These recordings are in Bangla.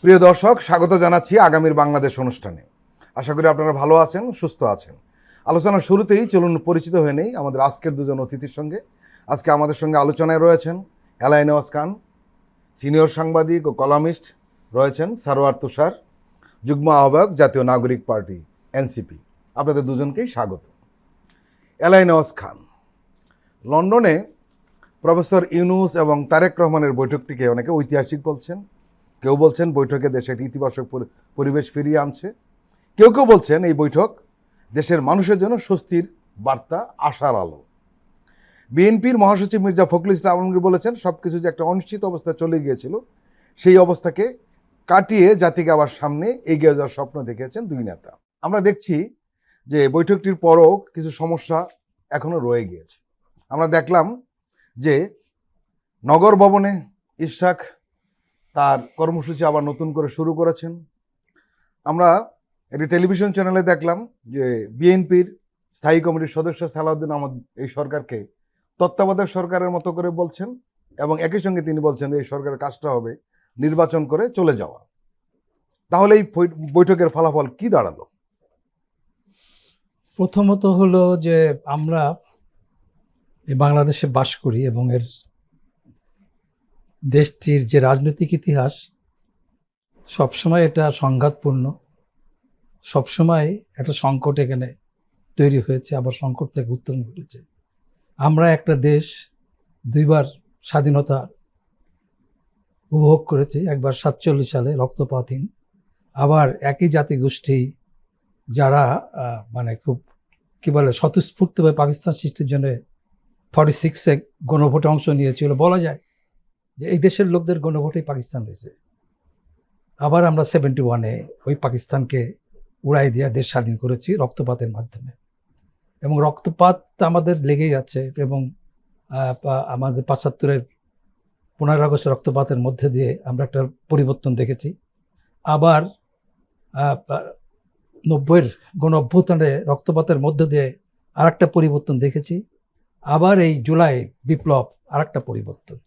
প্রিয় দর্শক, স্বাগত জানাচ্ছি আগামীর বাংলাদেশ অনুষ্ঠানে। আশা করি আপনারা ভালো আছেন, সুস্থ আছেন। আলোচনার শুরুতেই চলুন পরিচিত হয়ে নেই আমাদের আজকের দুজন অতিথির সঙ্গে। আজকে আমাদের সঙ্গে আলোচনায় রয়েছেন এলাই নওয়াজ খান, সিনিয়র সাংবাদিক ও কলামিস্ট রয়েছেন সারোয়ার তুষার, যুগ্ম আহ্বায়ক জাতীয় নাগরিক পার্টি এনসিপি। আপনাদের দুজনকেই স্বাগত। এলাই নওয়াজ খান, লন্ডনে প্রফেসর ইউনুস এবং তারেক রহমানের বৈঠকটিকে অনেকে ঐতিহাসিক বলছেন, কেউ বলছেন বৈঠকে দেশে একটি ইতিবাচক পরিবেশ ফিরিয়ে আনছে, কেউ কেউ বলছেন এই বৈঠক দেশের মানুষের জন্য স্বস্তির বার্তা, আশার আলো। বিএনপির মহাসচিব মির্জা ফখরুল ইসলাম আলমগীর বলেছেন সব কিছু যে একটা অনিশ্চিত অবস্থায় চলে গিয়েছিল, সেই অবস্থাকে কাটিয়ে জাতিকে আবার সামনে এগিয়ে যাওয়ার স্বপ্ন দেখেছেন দুই নেতা। আমরা দেখছি যে বৈঠকটির পরও কিছু সমস্যা এখনো রয়ে গিয়েছে। আমরা দেখলাম যে নগর ভবনে ইশরাক তার কর্মসূচি আবার নতুন করে শুরু করেছেন। আমরা একটি টেলিভিশন চ্যানেলে দেখলাম যে বিএনপির স্থায়ী কমিটির সদস্য সালাউদ্দিন আহমদ এই সরকারকে তত্ত্বাবধায়ক সরকারের মতো করে বলছেন, এবং একই সঙ্গে তিনি বলছেন এই সরকারের কাজটা হবে নির্বাচন করে চলে যাওয়া। তাহলে এই বৈঠকের ফলাফল কি দাঁড়ালো? প্রথমত হলো যে আমরা এই বাংলাদেশে বাস করি এবং এর দেশটির যে রাজনৈতিক ইতিহাস সবসময় এটা সংঘাতপূর্ণ, সবসময় একটা সংকট এখানে তৈরি হয়েছে, আবার সংকট থেকে উত্তরণ ঘটেছে। আমরা একটা দেশ দুইবার স্বাধীনতা উপভোগ করেছি, একবার 47 সালে রক্তপাতহীন, আবার একই জাতিগোষ্ঠী যারা মানে খুব কি বলে স্বতঃস্ফূর্তভাবে পাকিস্তান সৃষ্টির জন্য 46-এ গণভোটে অংশ নিয়েছিল। বলা যায় যে এই দেশের লোকদের গণভোটেই পাকিস্তান হয়েছে। আবার আমরা 71-এ ওই পাকিস্তানকে উড়াই দিয়ে দেশ স্বাধীন করেছি রক্তপাতের মাধ্যমে, এবং রক্তপাত আমাদের লেগেই আছে। এবং আমাদের 75-এর 15 আগস্ট রক্তপাতের মধ্যে দিয়ে আমরা একটা পরিবর্তন দেখেছি। আবার 90-এর গণ অভ্যুত্থানে রক্তপাতের মধ্য দিয়ে আর একটা পরিবর্তন দেখেছি। আবার এই জুলাই বিপ্লব আর একটা পরিবর্তন।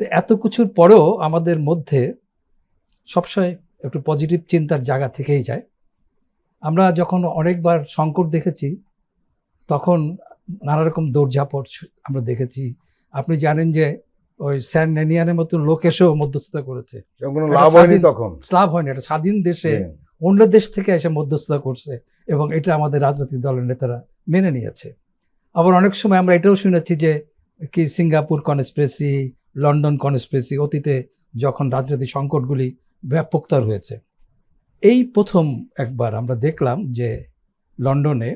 তো এত কিছুর পরেও আমাদের মধ্যে সবসময় একটু পজিটিভ চিন্তার জায়গা থেকেই যায়। আমরা যখন অনেকবার সংকট দেখেছি তখন নানা রকম দৌড়ঝাঁপট আমরা দেখেছি। আপনি জানেন যে ওই স্যান নেনিয়ানের মতন লোক এসেও মধ্যস্থতা করেছে, লাভ হয়নি, তখন লাভ হয়নি। একটা স্বাধীন দেশে অন্য দেশ থেকে এসে মধ্যস্থতা করছে, এবং এটা আমাদের রাজনৈতিক দলের নেতারা মেনে নিয়েছে। আবার অনেক সময় আমরা এটাও শুনেছি যে কি সিঙ্গাপুর কনস্পিরেসি, লন্ডন কনস্পিরেসি, অতীতে যখন রাজনৈতিক সংকটগুলি ব্যাপকতর হয়েছে। এই প্রথম একবার আমরা দেখলাম যে লন্ডনে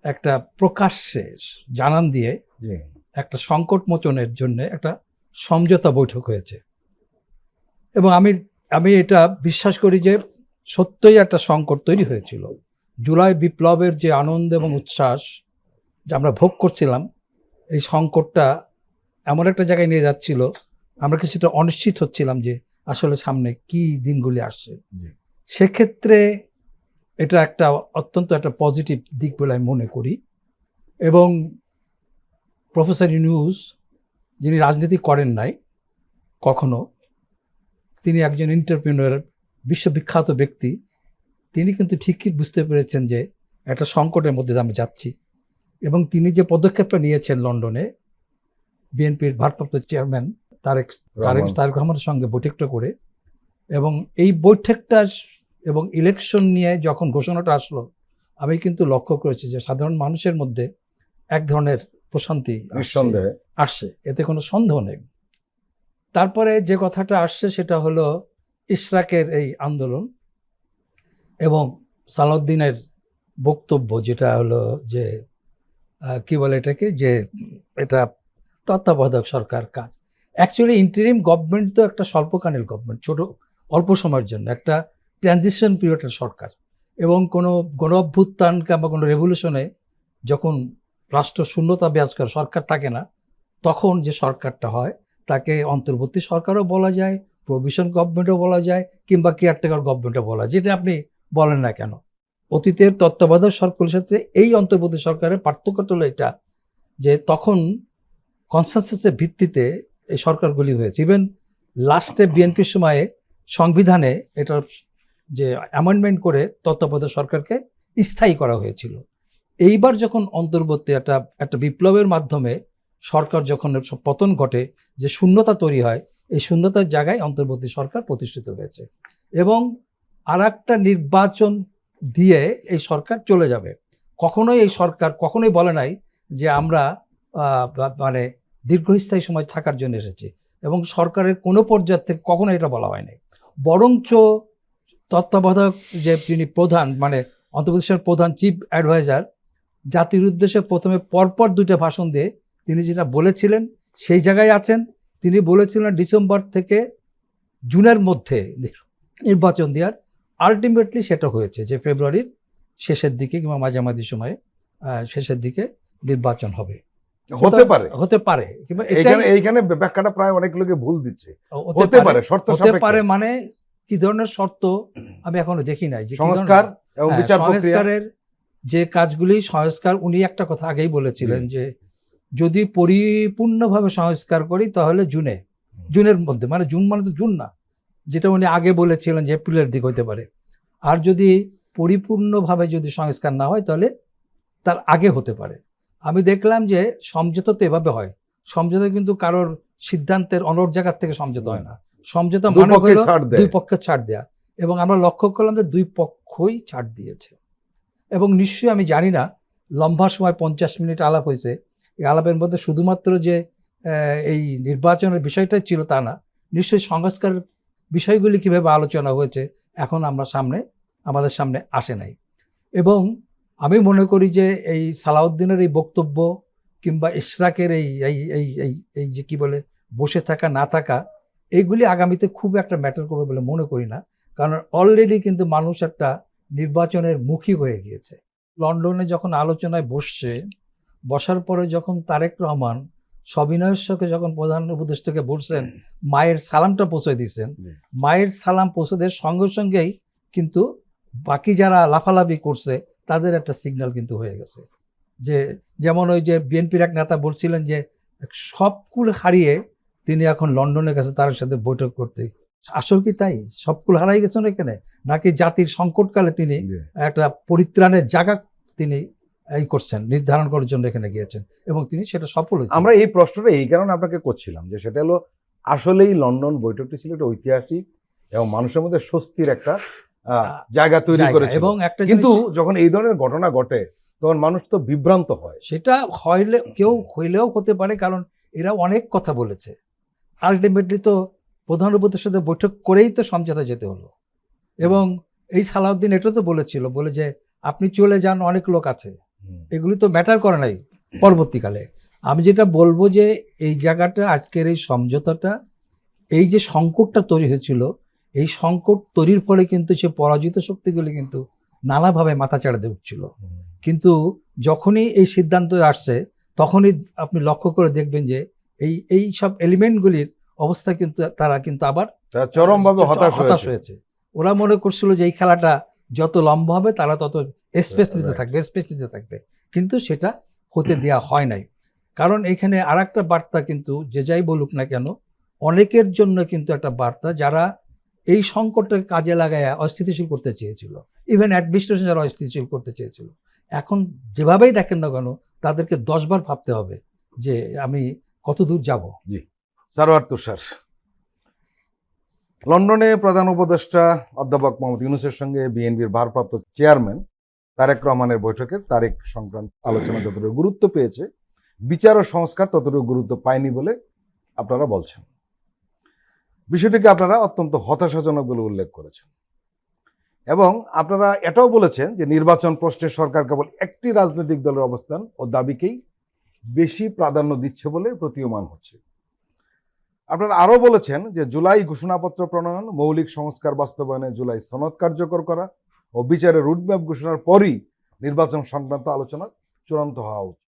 একটা প্রকাশ্যে জানান দিয়ে একটা সংকট মোচনের জন্য একটা সমঝোতা বৈঠক হয়েছে। এবং আমি এটা বিশ্বাস করি যে সত্যই একটা সংকট তৈরি হয়েছিল। জুলাই বিপ্লবের যে আনন্দ এবং উচ্ছ্বাস যে আমরা ভোগ করছিলাম, এই সংকটটা এমন একটা জায়গায় নিয়ে যাচ্ছিল, আমরা কিছুটা অনিশ্চিত হচ্ছিলাম যে আসলে সামনে কি দিনগুলি আসছে। সেক্ষেত্রে এটা একটা অত্যন্ত একটা পজিটিভ দিক বলে আমি মনে করি। এবং প্রফেসর ইউনুস, যিনি রাজনীতি করেন নাই কখনো, তিনি একজন এন্টারপ্রেনিউর, বিশ্ববিখ্যাত ব্যক্তি, তিনি কিন্তু ঠিকই বুঝতে পেরেছেন যে একটা সংকটের মধ্যে আমি যাচ্ছি। এবং তিনি যে পদক্ষেপটা নিয়েছেন লন্ডনে বিএনপির ভারপ্রাপ্ত চেয়ারম্যান তারেক রহমানের সঙ্গে বৈঠকটা করে, এবং এই বৈঠকটা এবং ইলেকশন নিয়ে যখন ঘোষণাটা আসলো, আমি কিন্তু লক্ষ্য করেছি যে সাধারণ মানুষের মধ্যে এক ধরনের প্রশান্তি আসছে, এতে কোনো সন্দেহ নেই। তারপরে যে কথাটা আসছে সেটা হলো ইশরাকের এই আন্দোলন এবং সালাউদ্দিনের বক্তব্য, যেটা হলো যে কি বলে এটাকে, যে এটা তত্ত্বাবধায়ক সরকার কাজ। অ্যাকচুয়ালি ইন্টারিম গভর্নমেন্ট তো একটা স্বল্পকালীন গভর্নমেন্ট, ছোট অল্প সময়ের জন্য একটা ট্রানজিশন পিরিয়ডের সরকার। এবং কোনো গণ অভ্যুত্থান কিংবা কোনো রেভলিউশনে যখন রাষ্ট্র শূন্যতা বিরাজ করে, সরকার থাকে না, তখন যে সরকারটা হয় তাকে অন্তর্বর্তী সরকারও বলা যায়, প্রভিশন গভর্নমেন্টও বলা যায়, কিংবা কেয়ারটেকার গভর্নমেন্টও বলা যায়, যেটা আপনি বলেন না কেন। অতীতের তত্ত্বাবধায়ক সরকারের সাথে এই অন্তর্বর্তী সরকারের পার্থক্যটা হলো এটা যে তখন কনসেনসাসের ভিত্তিতে এই সরকারগুলি হয়েছে। ইভেন লাস্টে বিএনপির সময়ে সংবিধানে এটার যে অ্যামেন্ডমেন্ট করে তত্ত্বাবধায়ক সরকারকে স্থায়ী করা হয়েছিল। এইবার যখন অন্তর্বর্তী একটা বিপ্লবের মাধ্যমে সরকার যখন পতন ঘটে, যে শূন্যতা তৈরি হয়, এই শূন্যতার জায়গায় অন্তর্বর্তী সরকার প্রতিষ্ঠিত হয়েছে এবং আর একটা নির্বাচন দিয়ে এই সরকার চলে যাবে। কখনোই এই সরকার কখনোই বলে নাই যে আমরা মানে দীর্ঘস্থায়ী সময় থাকার জন্য এসেছি, এবং সরকারের কোনো পর্যায় থেকে কখনো এটা বলা হয়নি। বরঞ্চ তত্ত্বাবধায়ক যে যিনি প্রধান, মানে অন্তর্বর্তী প্রধান চিফ অ্যাডভাইজার, জাতির উদ্দেশ্যে প্রথমে পরপর 2টা ভাষণ দিয়ে তিনি যেটা বলেছিলেন সেই জায়গায় আছেন। তিনি বলেছিলেন ডিসেম্বর থেকে জুনের মধ্যে নির্বাচন দেওয়ার, আলটিমেটলি সেটা হয়েছে যে ফেব্রুয়ারির শেষের দিকে কিংবা মাঝামাঝি সময়ে শেষের দিকে নির্বাচন হবে, হতে পারে কিংবা এইখানে ব্যাখ্যাটা প্রায় অনেক লোকে ভুল দিচ্ছে। হতে পারে, শর্ত সাপেক্ষে, মানে কি ধরনের শর্ত আমি এখনো দেখি নাই। যে সংস্কার এবং বিচার সংস্কারের যে কাজগুলি সংস্কার, উনি একটা কথা আগেই বলেছিলেন যে যদি পরিপূর্ণভাবে সংস্কার করি তাহলে জুনের মধ্যে, মানে জুন মানে তো জুন না, যেটা উনি আগে বলেছিলেন যে এপ্রিলের দিক হতে পারে। আর যদি পরিপূর্ণভাবে যদি সংস্কার না হয় তাহলে তার আগে হতে পারে। আমি দেখলাম যে সমঝোতা তো এভাবে হয়, সমঝোতা কিন্তু কারোর সিদ্ধান্তের অন্য জায়গার থেকে সমঝোতা হয় না। সমঝোতা মানে হলো দুই পক্ষে ছাড় দেয়া, এবং আমরা লক্ষ্য করলাম যে দুই পক্ষই ছাড় দিয়েছে। এবং নিশ্চয়ই আমি জানি না লম্বা সময় 50 মিনিট আলাপ হয়েছে, এই আলাপের মধ্যে শুধুমাত্র যে এই নির্বাচনের বিষয়টাই ছিল তা না, নিশ্চয়ই সংস্কার বিষয়গুলি কিভাবে আলোচনা হয়েছে এখন আমাদের সামনে আসে নাই। এবং আমি মনে করি যে এই সালাউদ্দিনের এই বক্তব্য কিংবা ইশরাকের এই যে কি বলে বসে থাকা না থাকা, এইগুলি আগামীতে খুব একটা ম্যাটার করবে বলে মনে করি না, কারণ অলরেডি কিন্তু মানুষ একটা নির্বাচনের মুখী হয়ে গিয়েছে। লন্ডনে যখন আলোচনায় বসার পরে যখন তারেক রহমান সবিনয়ের সঙ্গে যখন প্রধান উপদেষ্টাকে বলছেন, মায়ের সালামটা পৌঁছে দিচ্ছেন, মায়ের সালাম পৌঁছে দেওয়ার সঙ্গে সঙ্গেই কিন্তু বাকি যারা লাফালাফি করছে তাদের একটা সিগন্যাল কিন্তু হয়ে গেছে। যে যেমন ওই যে বিএনপির এক নেতা বলছিলেন যে সবকুল হারিয়ে তিনি এখন লন্ডনে গেছে তার সাথে বৈঠক করতে। আসল কি তাই? সবকুল হারাই গেছেন এখানে, নাকি জাতির সংকটকালে তিনি একটা পরিত্রাণের জায়গা তিনি করছেন, নির্ধারণ করার জন্য এখানে গিয়েছেন, এবং তিনি সেটা সফল হয়েছেন। আমরা এই প্রশ্নটা এই কারণে আপনাকে করছিলাম যে সেটা হলো আসলেই লন্ডন বৈঠকটি ছিল একটা ঐতিহাসিক এবং মানুষের মধ্যে স্বস্তির একটা জায়গা তৈরি করেছে। এবং কিন্তু যখন এই ধরনের ঘটনা ঘটে তখন মানুষ তো বিভ্রান্ত হয়। সেটা কেউ হইলেও হতে পারে, কারণ এরা অনেক কথা বলেছে। আলটিমেটলি তো প্রধান উপদেষ্টার সাথে বৈঠক করেই তো সমঝোতা যেতে হলো। এবং এই সালাউদ্দিন এটা তো বলে যে আপনি চলে যান, অনেক লোক আছে, এগুলি তো ম্যাটার করে নাই পরবর্তীকালে। আমি যেটা বলবো যে এই জায়গাটা, আজকের এই সমঝোতাটা, এই যে সংকটটা তৈরি হয়েছিল, এই সংকট তৈরির ফলে কিন্তু সে পরাজিত শক্তিগুলি কিন্তু নানাভাবে মাথা চাড়াতে উঠছিল। কিন্তু যখনই এই সিদ্ধান্ত আসছে তখনই আপনি লক্ষ্য করে দেখবেন যে এই সব এলিমেন্টগুলির অবস্থা কিন্তু তারা কিন্তু আবার চরমভাবে হতাশ হয়েছে। ওরা মনে করছিল যে এই খেলাটা যত লম্বা হবে তারা তত স্পেস নিতে থাকবে, কিন্তু সেটা হতে দেওয়া হয় নাই। কারণ এখানে আর একটা বার্তা কিন্তু যে যাই বলুক না কেন, অনেকের জন্য কিন্তু একটা বার্তা, যারা এই সংকটটাকে কাজে লাগায় অস্থিতিশীল করতে চেয়েছিল, ইভেন অ্যাডমিনিস্ট্রেশন যারা অস্থিতিশীল করতে চেয়েছিল, এখন যেভাবেই দেখেন না কেন তাদেরকে 10 বার ভাবতে হবে যে আমি কত দূর যাব। জি, সারোয়ার তুষার, লন্ডনে প্রধান উপদেষ্টা অধ্যাপক মোহাম্মদ ইউনূসের সঙ্গে বিএনপির ভারপ্রাপ্ত চেয়ারম্যান তারেক রহমানের বৈঠকের তারিখ সংক্রান্ত আলোচনা যতটুকু গুরুত্ব পেয়েছে, বিচার ও সংস্কার ততটুকু গুরুত্ব পায়নি বলে আপনারা বলছেন। বিষয়টিকে আপনারা অত্যন্ত হতাশাজনক বলে উল্লেখ করেছেন, এবং আপনারা এটাও বলেছেন যে নির্বাচন প্রশ্নে সরকার কেবল একটি রাজনৈতিক দলের অবস্থান ও দাবিকেই বেশি প্রাধান্য দিচ্ছে বলে প্রতীয়মান হচ্ছে। আপনারা আরও বলেছেন যে জুলাই ঘোষণাপত্র প্রণয়ন, মৌলিক সংস্কার বাস্তবায়নে জুলাই সনদ কার্যকর করা ও বিচারের রুটম্যাপ ঘোষণার পরই নির্বাচন সংক্রান্ত আলোচনা চূড়ান্ত হওয়া উচিত।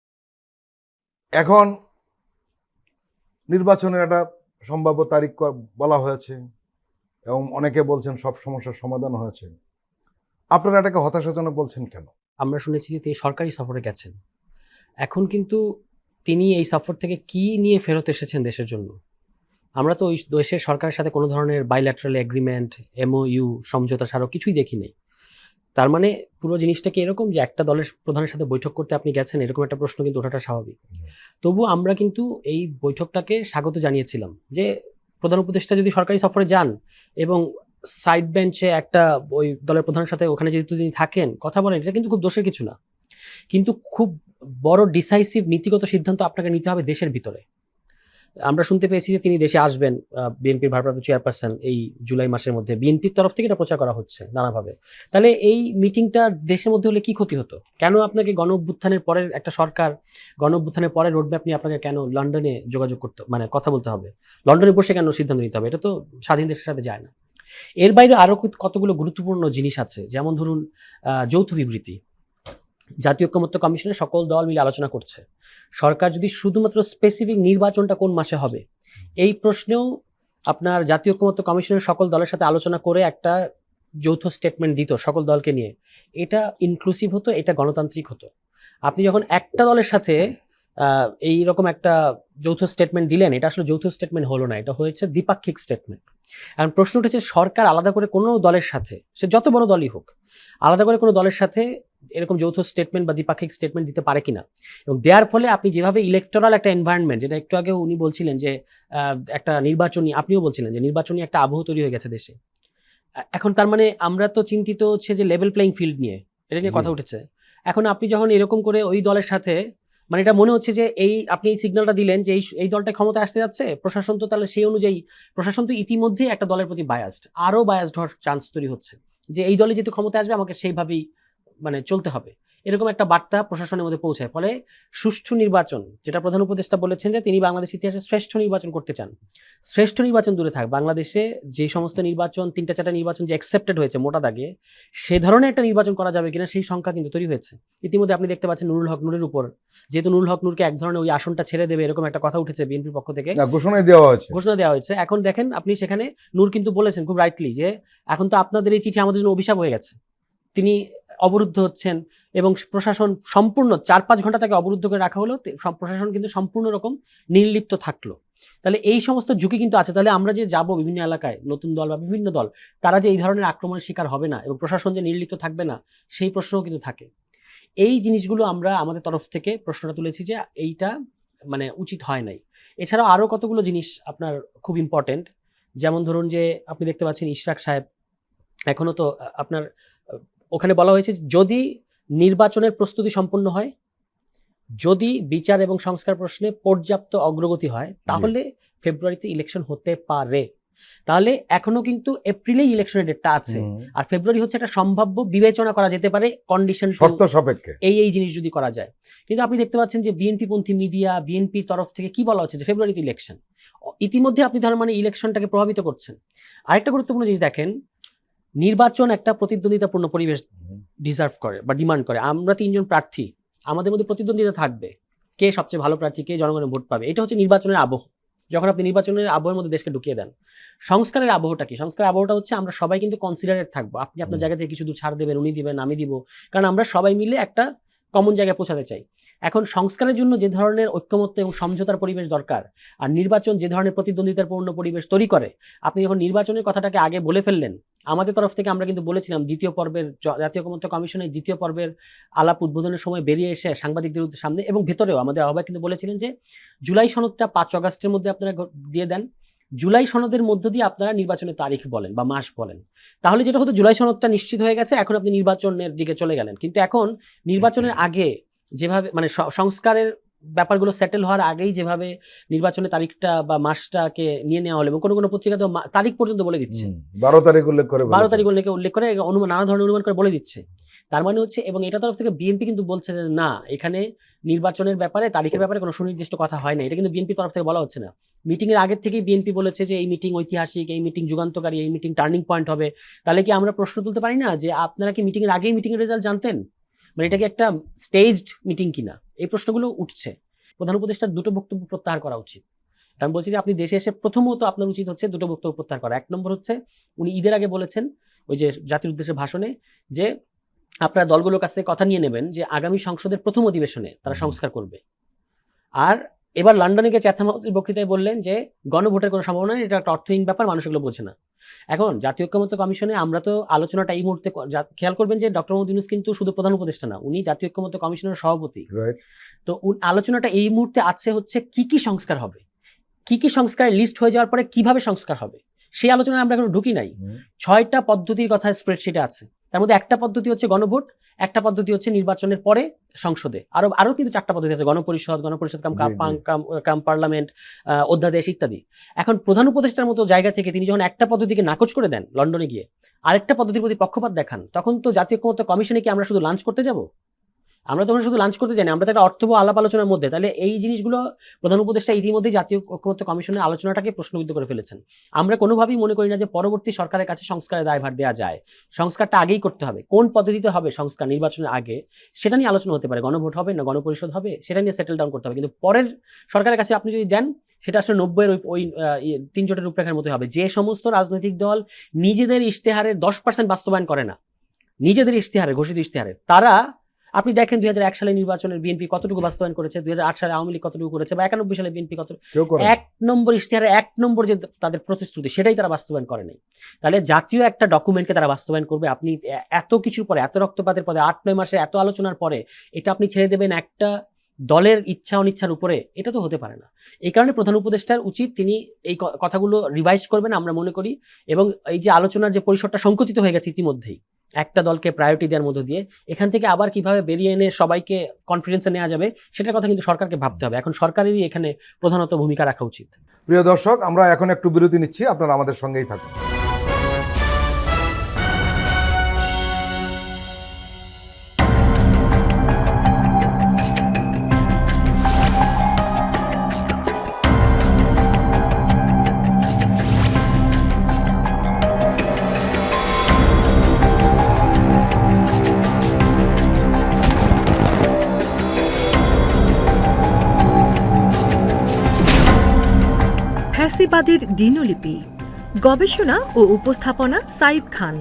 এখন নির্বাচনের একটা সম্ভাব্য তারিখ বলা হয়েছে এবং অনেকে বলছেন সব সমস্যার সমাধান হয়েছে, আপনারা এটাকে হতাশাজনক বলছেন কেন? আমরা শুনেছি যে তিনি সরকারি সফরে গেছেন, এখন কিন্তু তিনি এই সফর থেকে কি নিয়ে ফেরত এসেছেন দেশের জন্য, আমরা তো ওই দেশের সরকারের সাথে কোনো ধরনের বাইল্যাটারাল এগ্রিমেন্ট, MOU, সমঝোতা স্মারক কিছুই দেখি নাই। তার মানে পুরো জিনিসটা কি এরকম যে একটা দলের প্রধানের সাথে বৈঠক করতে আপনি গেছেন, এরকম একটা প্রশ্ন কিন্তু ওঠাটা স্বাভাবিক। তবু আমরা কিন্তু এই বৈঠকটাকে স্বাগত জানিয়েছিলাম যে প্রধান উপদেষ্টা যদি সরকারি সফরে যান এবং সাইড বেঞ্চে একটা ওই দলের প্রধানের সাথে ওখানে যদি তিনি থাকেন, কথা বলেন, এটা কিন্তু খুব দোষের কিছু না। কিন্তু খুব বড় ডিসাইসিভ নীতিগত সিদ্ধান্ত আপনাকে নিতে হবে দেশের ভিতরে। আমরা শুনতে পেয়েছি যে তিনি দেশে আসবেন, বিএনপির ভারপ্রাপ্ত চেয়ারপারসন, এই জুলাই মাসের মধ্যে বিএনপির তরফ থেকে এটা প্রচার করা হচ্ছে নানাভাবে। তাহলে এই মিটিংটা দেশের মধ্যে হলে কি ক্ষতি হতো? কেন আপনাকে গণ অভ্যুত্থানের পরের একটা সরকার, গণ অভ্যুত্থানের পরের রোডম্যাপ নিয়ে আপনাকে কেন লন্ডনে যোগাযোগ করতে, মানে কথা বলতে হবে? লন্ডনে বসে কেন সিদ্ধান্ত নিতে হবে? এটা তো স্বাধীন দেশের সাথে যায় না। এর বাইরে আরো কতগুলো গুরুত্বপূর্ণ জিনিস আছে, যেমন ধরুন যৌথ বিবৃতি। জাতীয় ঐকমত্য কমিশনের সকল দল মিলে আলোচনা করছে। সরকার যদি শুধুমাত্র স্পেসিফিক নির্বাচনটা কোন মাসে হবে এই প্রশ্নেও আপনার জাতীয় ঐকমত্য কমিশনের সকল দলের সাথে আলোচনা করে একটা যৌথ স্টেটমেন্ট দিত সকল দলকে নিয়ে, এটা ইনক্লুসিভ হতো, এটা গণতান্ত্রিক হতো। আপনি যখন একটা দলের সাথে এইরকম একটা যৌথ স্টেটমেন্ট দিলেন, এটা আসলে যৌথ স্টেটমেন্ট হলো না, এটা হয়েছে দ্বিপাক্ষিক স্টেটমেন্ট। এখন প্রশ্ন উঠেছে, সরকার আলাদা করে কোনো দলের সাথে, সে যত বড় দলই হোক, আলাদা করে কোনো দলের সাথে এরকম যৌথ স্টেটমেন্ট বা দ্বিপাক্ষিক স্টেটমেন্ট দিতে পারে কিনা। এবং দেওয়ার ফলে আপনি যেভাবে ইলেকটোরাল একটা এনভায়রনমেন্ট, যেটা একটু আগে উনি বলছিলেন যে একটা নির্বাচনী, আপনিও বলছিলেন যে নির্বাচনী একটা আবহ তৈরি হয়ে গেছে দেশে। এখন তার মানে আমরা তো চিন্তিত হচ্ছে যে লেভেল প্লেইং ফিল্ড নিয়ে, এটা নিয়ে কথা উঠেছে। এখন আপনি যখন এরকম করে ওই দলের সাথে, মানে এটা মনে হচ্ছে যে এই আপনি এই সিগন্যালটা দিলেন যে এই দলটা ক্ষমতা আসতে যাচ্ছে, প্রশাসন তো তাহলে সেই অনুযায়ী, প্রশাসন তো ইতিমধ্যেই একটা দলের প্রতি বায়াসড, আরও বায়াসড হওয়ার চান্স তৈরি হচ্ছে যে এই দলে যেহেতু ক্ষমতা আসবে আমাকে সেইভাবেই মানে চলতে হবে, এরকম একটা বার্তা প্রশাসনের মধ্যে পৌঁছায়। ফলে সুষ্ঠু নির্বাচন, যেটা প্রধান উপদেষ্টা বলেছেন যে তিনি বাংলাদেশ ইতিহাসে শ্রেষ্ঠ নির্বাচন করতে চান, শ্রেষ্ঠ নির্বাচন দূরে থাক, বাংলাদেশে যে সমস্ত নির্বাচন, 3-4টা নির্বাচন যে অ্যাকসেপ্টেড হয়েছে মোটা দাগে, সে ধরনের একটা নির্বাচন করা যাবে কিনা সেই সংখ্যা কিন্তু তৈরি হয়েছে। ইতিমধ্যে আপনি দেখতে পাচ্ছেন নুরুল হক নূরের উপর, যেহেতু নুরুল হক নূরকে এক ধরনের ওই আসনটা ছেড়ে দেবে এরকম একটা কথা উঠেছে বিএনপির পক্ষ থেকে, ঘোষণা দেওয়া হয়েছে। এখন দেখেন আপনি সেখানে নূর কিন্তু বলেছেন খুব রাইটলি যে এখন তো আপনাদের এই চিঠি আমাদের জন্য অভিশাপ হয়ে গেছে, তিনি অবরুদ্ধ হচ্ছেন এবং প্রশাসন সম্পূর্ণ 4-5 ঘন্টা তাকে অবরুদ্ধ করে রাখা হলো, প্রশাসন কিন্তু সম্পূর্ণ রকম নির্লিপ্ত থাকলো। তাহলে এই সমস্ত ঝুঁকি কিন্তু আছে। তাহলে আমরা যে যাব বিভিন্ন এলাকায়, নতুন দল বা বিভিন্ন দল, তারা যে এই ধরনের আক্রমণের শিকার হবে না এবং প্রশাসন যে নির্লিপ্ত থাকবে না সেই প্রশ্নও কিন্তু থাকে। এই জিনিসগুলো আমরা আমাদের তরফ থেকে প্রশ্নটা তুলেছি যে এইটা মানে উচিত হয় নাই। এছাড়াও আরও কতগুলো জিনিস আপনার খুব ইম্পর্টেন্ট, যেমন ধরুন যে আপনি দেখতে পাচ্ছেন ইশরাক সাহেব এখনো তো আপনার ওখানে বলা হয়েছে যদি নির্বাচনের প্রস্তুতি সম্পন্ন হয়, যদি বিচার এবং সংস্কার প্রশ্নে পর্যাপ্ত অগ্রগতি হয়, তাহলে ফেব্রুয়ারিতে ইলেকশন হতে পারে। তাহলে এখনো কিন্তু এপ্রিলেই ইলেকশনের ডেটটা আছে, আর ফেব্রুয়ারি হচ্ছে একটা সম্ভাব্য, বিবেচনা করা যেতে পারে কন্ডিশন, শর্ত সাপেক্ষে এই জিনিস যদি করা যায়। কিন্তু আপনি দেখতে পাচ্ছেন যে বিএনপি পন্থী মিডিয়া, বিএনপির তরফ থেকে কি বলা হচ্ছে যে ফেব্রুয়ারিতে ইলেকশন, ইতিমধ্যে আপনি ধরেন মানে ইলেকশনটাকে প্রভাবিত করছেন। আরেকটা গুরুত্বপূর্ণ জিনিস দেখেন, নির্বাচন একটা প্রতিদ্বন্দ্বিতাপূর্ণ পরিবেশ ডিজার্ভ করে বা ডিমান্ড করে। আমরা 3 জন প্রার্থী, আমাদের মধ্যে প্রতিদ্বন্দ্বিতা থাকবে, কে সবচেয়ে ভালো প্রার্থী, কে জনগণের ভোট পাবে, এটা হচ্ছে নির্বাচনের আবহ। যখন আপনি নির্বাচনের আবহের মধ্যে দেশকে ঢুকিয়ে দেন, সংস্কারের আবহটা কি? সংস্কারের আবহটা হচ্ছে আমরা সবাই কিন্তু কনসিডারেট থাকবো, আপনি আপনার জায়গা থেকে কিছু দূর ছাড় দেবেন, উনি দিবেন, আমি দিব, কারণ আমরা সবাই মিলে একটা কমন জায়গায় পৌঁছাতে চাই। এখন সংস্কারের জন্য যে ধরনের ঐক্যমত্য এবং সমঝোতার পরিবেশ দরকার, আর নির্বাচন যে ধরনের প্রতিদ্বন্দ্বিতাপূর্ণ পরিবেশ তৈরি করে, আপনি যখন নির্বাচনের কথাটাকে আগে বলে ফেললেন, আমাদের তরফ থেকে আমরা কিন্তু বলেছিলাম দ্বিতীয় পর্বের জাতীয় ঐকমত্য কমিশনের দ্বিতীয় পর্বের আলাপ উদ্বোধনের সময় বেরিয়ে এসে সাংবাদিকদের সামনে এবং ভেতরেও আমাদের আহ্বায়ক কিন্তু বলেছিলেন যে জুলাই সনদটা 5 অগাস্টের মধ্যে আপনারা দিয়ে দেন, জুলাই সনদের মধ্য দিয়ে আপনারা নির্বাচনের তারিখ বলেন বা মাস বলেন, তাহলে যেটা হতো জুলাই সনদটা নিশ্চিত হয়ে গেছে, এখন আপনি নির্বাচনের দিকে চলে গেলেন। কিন্তু এখন নির্বাচনের আগে যেভাবে মানে সংস্কারের ব্যাপারগুলো সেটেল হওয়ার আগেই যেভাবে নির্বাচনের তারিখটা বা মাসটাকে নিয়ে নেওয়া হলো, এবং কোনো কোনো পত্রিকা তো তারিখ পর্যন্ত বলে দিচ্ছে, 12 তারিখ উল্লেখ করে, 12 তারিখ উল্লেখ করে নানা ধরনের অনুমান করে বলে দিচ্ছে। তার মানে হচ্ছে, এবং এটা তরফ থেকে বিএনপি কিন্তু বলছে যে না, এখানে নির্বাচনের ব্যাপারে তারিখের ব্যাপারে কোনো সুনির্দিষ্ট কথা হয় না, এটা কিন্তু বিএনপি তরফ থেকে বলা হচ্ছে না। মিটিংয়ের আগের থেকেই বিএনপি বলেছে যে এই মিটিং ঐতিহাসিক, এই মিটিং যুগান্তকারী, এই মিটিং টার্নিং পয়েন্ট হবে। তাহলে কি আমরা প্রশ্ন তুলতে পারি না যে আপনারা কি মিটিংয়ের আগেই মিটিংয়ের রেজাল্ট জানতেন? মানে এটা কি একটা স্টেজড মিটিং কিনা? এই প্রশ্নগুলো উঠছে। প্রধান উপদেষ্টার 2টো বক্তব্য প্রত্যাহার করা উচিত। আমি বলছি যে আপনি দেশে এসে প্রথমত আপনার উচিত হচ্ছে 2টো বক্তব্য প্রত্যাহার করা। 1 নম্বর হচ্ছে উনি ঈদের আগে বলেছেন ওই যে জাতির উদ্দেশ্যে ভাষণে যে আপনারা দলগুলোর কাছ থেকে কথা নিয়ে নেবেন যে আগামী সংসদের প্রথম অধিবেশনে তারা সংস্কার করবে। আর এবার লন্ডনে গিয়ে চ্যাথাম হাউসের বক্তৃতায় বললেন যে গণভোটের কোনো সম্ভাবনা নেই, এটা একটা অর্থহীন ব্যাপার, মানুষ এগুলো বোঝে না। এখন জাতীয় ঐক্যমত্য কমিশনে আমরা তো আলোচনাটা এই মুহূর্তে খেয়াল করবেন যে ডক্টর মোহাম্মদ ইউনূস কিন্তু শুধু প্রধান উপদেষ্টা না, উনি জাতীয় ঐক্যমত্য কমিশনের সভাপতি। রাইট। তো আলোচনাটা এই মুহূর্তে আছে হচ্ছে কি কি সংস্কার হবে, কি কি সংস্কারের লিস্ট হয়ে যাওয়ার পরে কিভাবে সংস্কার হবে, সেই আলোচনায় আমরা এখনো ঢুকি নাই। 6টা পদ্ধতির কথা স্প্রেডশিটে আছে, তার মধ্যে একটা পদ্ধতি হচ্ছে গণভোট, একটা পদ্ধতি হচ্ছে নির্বাচনের পরে সংসদে, আরো কিন্তু 4টা পদ্ধতি আছে, গণপরিষদ কাম পার্লামেন্ট, অধ্যাদেশ ইত্যাদি। এখন প্রধান উপদেষ্টার মতো জায়গা থেকে তিনি যখন একটা পদ্ধতিকে নাকচ করে দেন লন্ডনে গিয়ে, আরেকটা পদ্ধতির প্রতি পক্ষপাত দেখান, তখন তো জাতীয় ঐক্যমত্য কমিশনে কি আমরা শুধু লাঞ্চ করতে যাব? আমরা তখন শুধু লাঞ্চ করতে যাই না, আমরা তো একটা অর্থবহ আলাপ আলোচনার মধ্যে। তাহলে এই জিনিসগুলো প্রধান উপদেষ্টা ইতিমধ্যেই জাতীয় ঐক্যমত্য কমিশনের আলোচনাটাকে প্রশ্নবিদ্ধ করে ফেলেছেন। আমরা কোনোভাবেই মনে করি না যে পরবর্তী সরকারের কাছে সংস্কারের দায়ভার দেওয়া যায়। সংস্কারটা আগেই করতে হবে, কোন পদ্ধতিতে হবে সংস্কার নির্বাচনের আগে সেটা নিয়ে আলোচনা হতে পারে, গণভোট হবে না গণপরিষদ হবে সেটা নিয়ে সেটেল ডাউন করতে হবে। কিন্তু পরের সরকারের কাছে আপনি যদি দেন, সেটা আসলে 90-এর ওই 3 জোটের রূপরেখার মতো হবে, যে সমস্ত রাজনৈতিক দল নিজেদের ইশতেহারের 10% বাস্তবায়ন করে না, নিজেদের ইশতেহারে ঘোষিত ইশতেহারে, তারা আপনি দেখেন 2001 সালে নির্বাচনের বিএনপি কতটুকু বাস্তবায়ন করেছে, 2008 সালে আওয়ামী লীগ কতটুকু করেছে, বা 91 সালে বিএনপি কত, 1 নম্বর ইশতেহারে 1 নম্বর যে তাদের প্রতিশ্রুতি সেটাই তারা বাস্তবায়ন করে নাই। তাহলে জাতীয় একটা ডকুমেন্টকে তারা বাস্তবায়ন করবে, আপনি এত কিছুর পরে, এত রক্তপাতের পরে, 8-9 মাসে এত আলোচনার পরে এটা আপনি ছেড়ে দেবেন একটা দলের ইচ্ছা অনিচ্ছার উপরে? এটা তো হতে পারে না। এই কারণে প্রধান উপদেষ্টার উচিত তিনি এই কথাগুলো রিভাইজ করবেন আমরা মনে করি, এবং এই যে আলোচনার যে পরিসরটা সংকুচিত হয়ে গেছে ইতিমধ্যেই একটা দলকে প্রায়োরিটি দেওয়ার মধ্য দিয়ে, এখান থেকে আবার কিভাবে বেরিয়ে এনে সবাইকে কনফিডেন্সে নেওয়া যাবে সেটার কথা কিন্তু সরকারকে ভাবতে হবে। এখন সরকারেরই এখানে প্রধানত ভূমিকা রাখা উচিত। প্রিয় দর্শক, আমরা এখন একটু বিরতি নিচ্ছি, আপনারা আমাদের সঙ্গেই থাকুন। ফ্যাসিবাদের দিনলিপি, গবেষণা ও উপস্থাপনা সাইদ খান,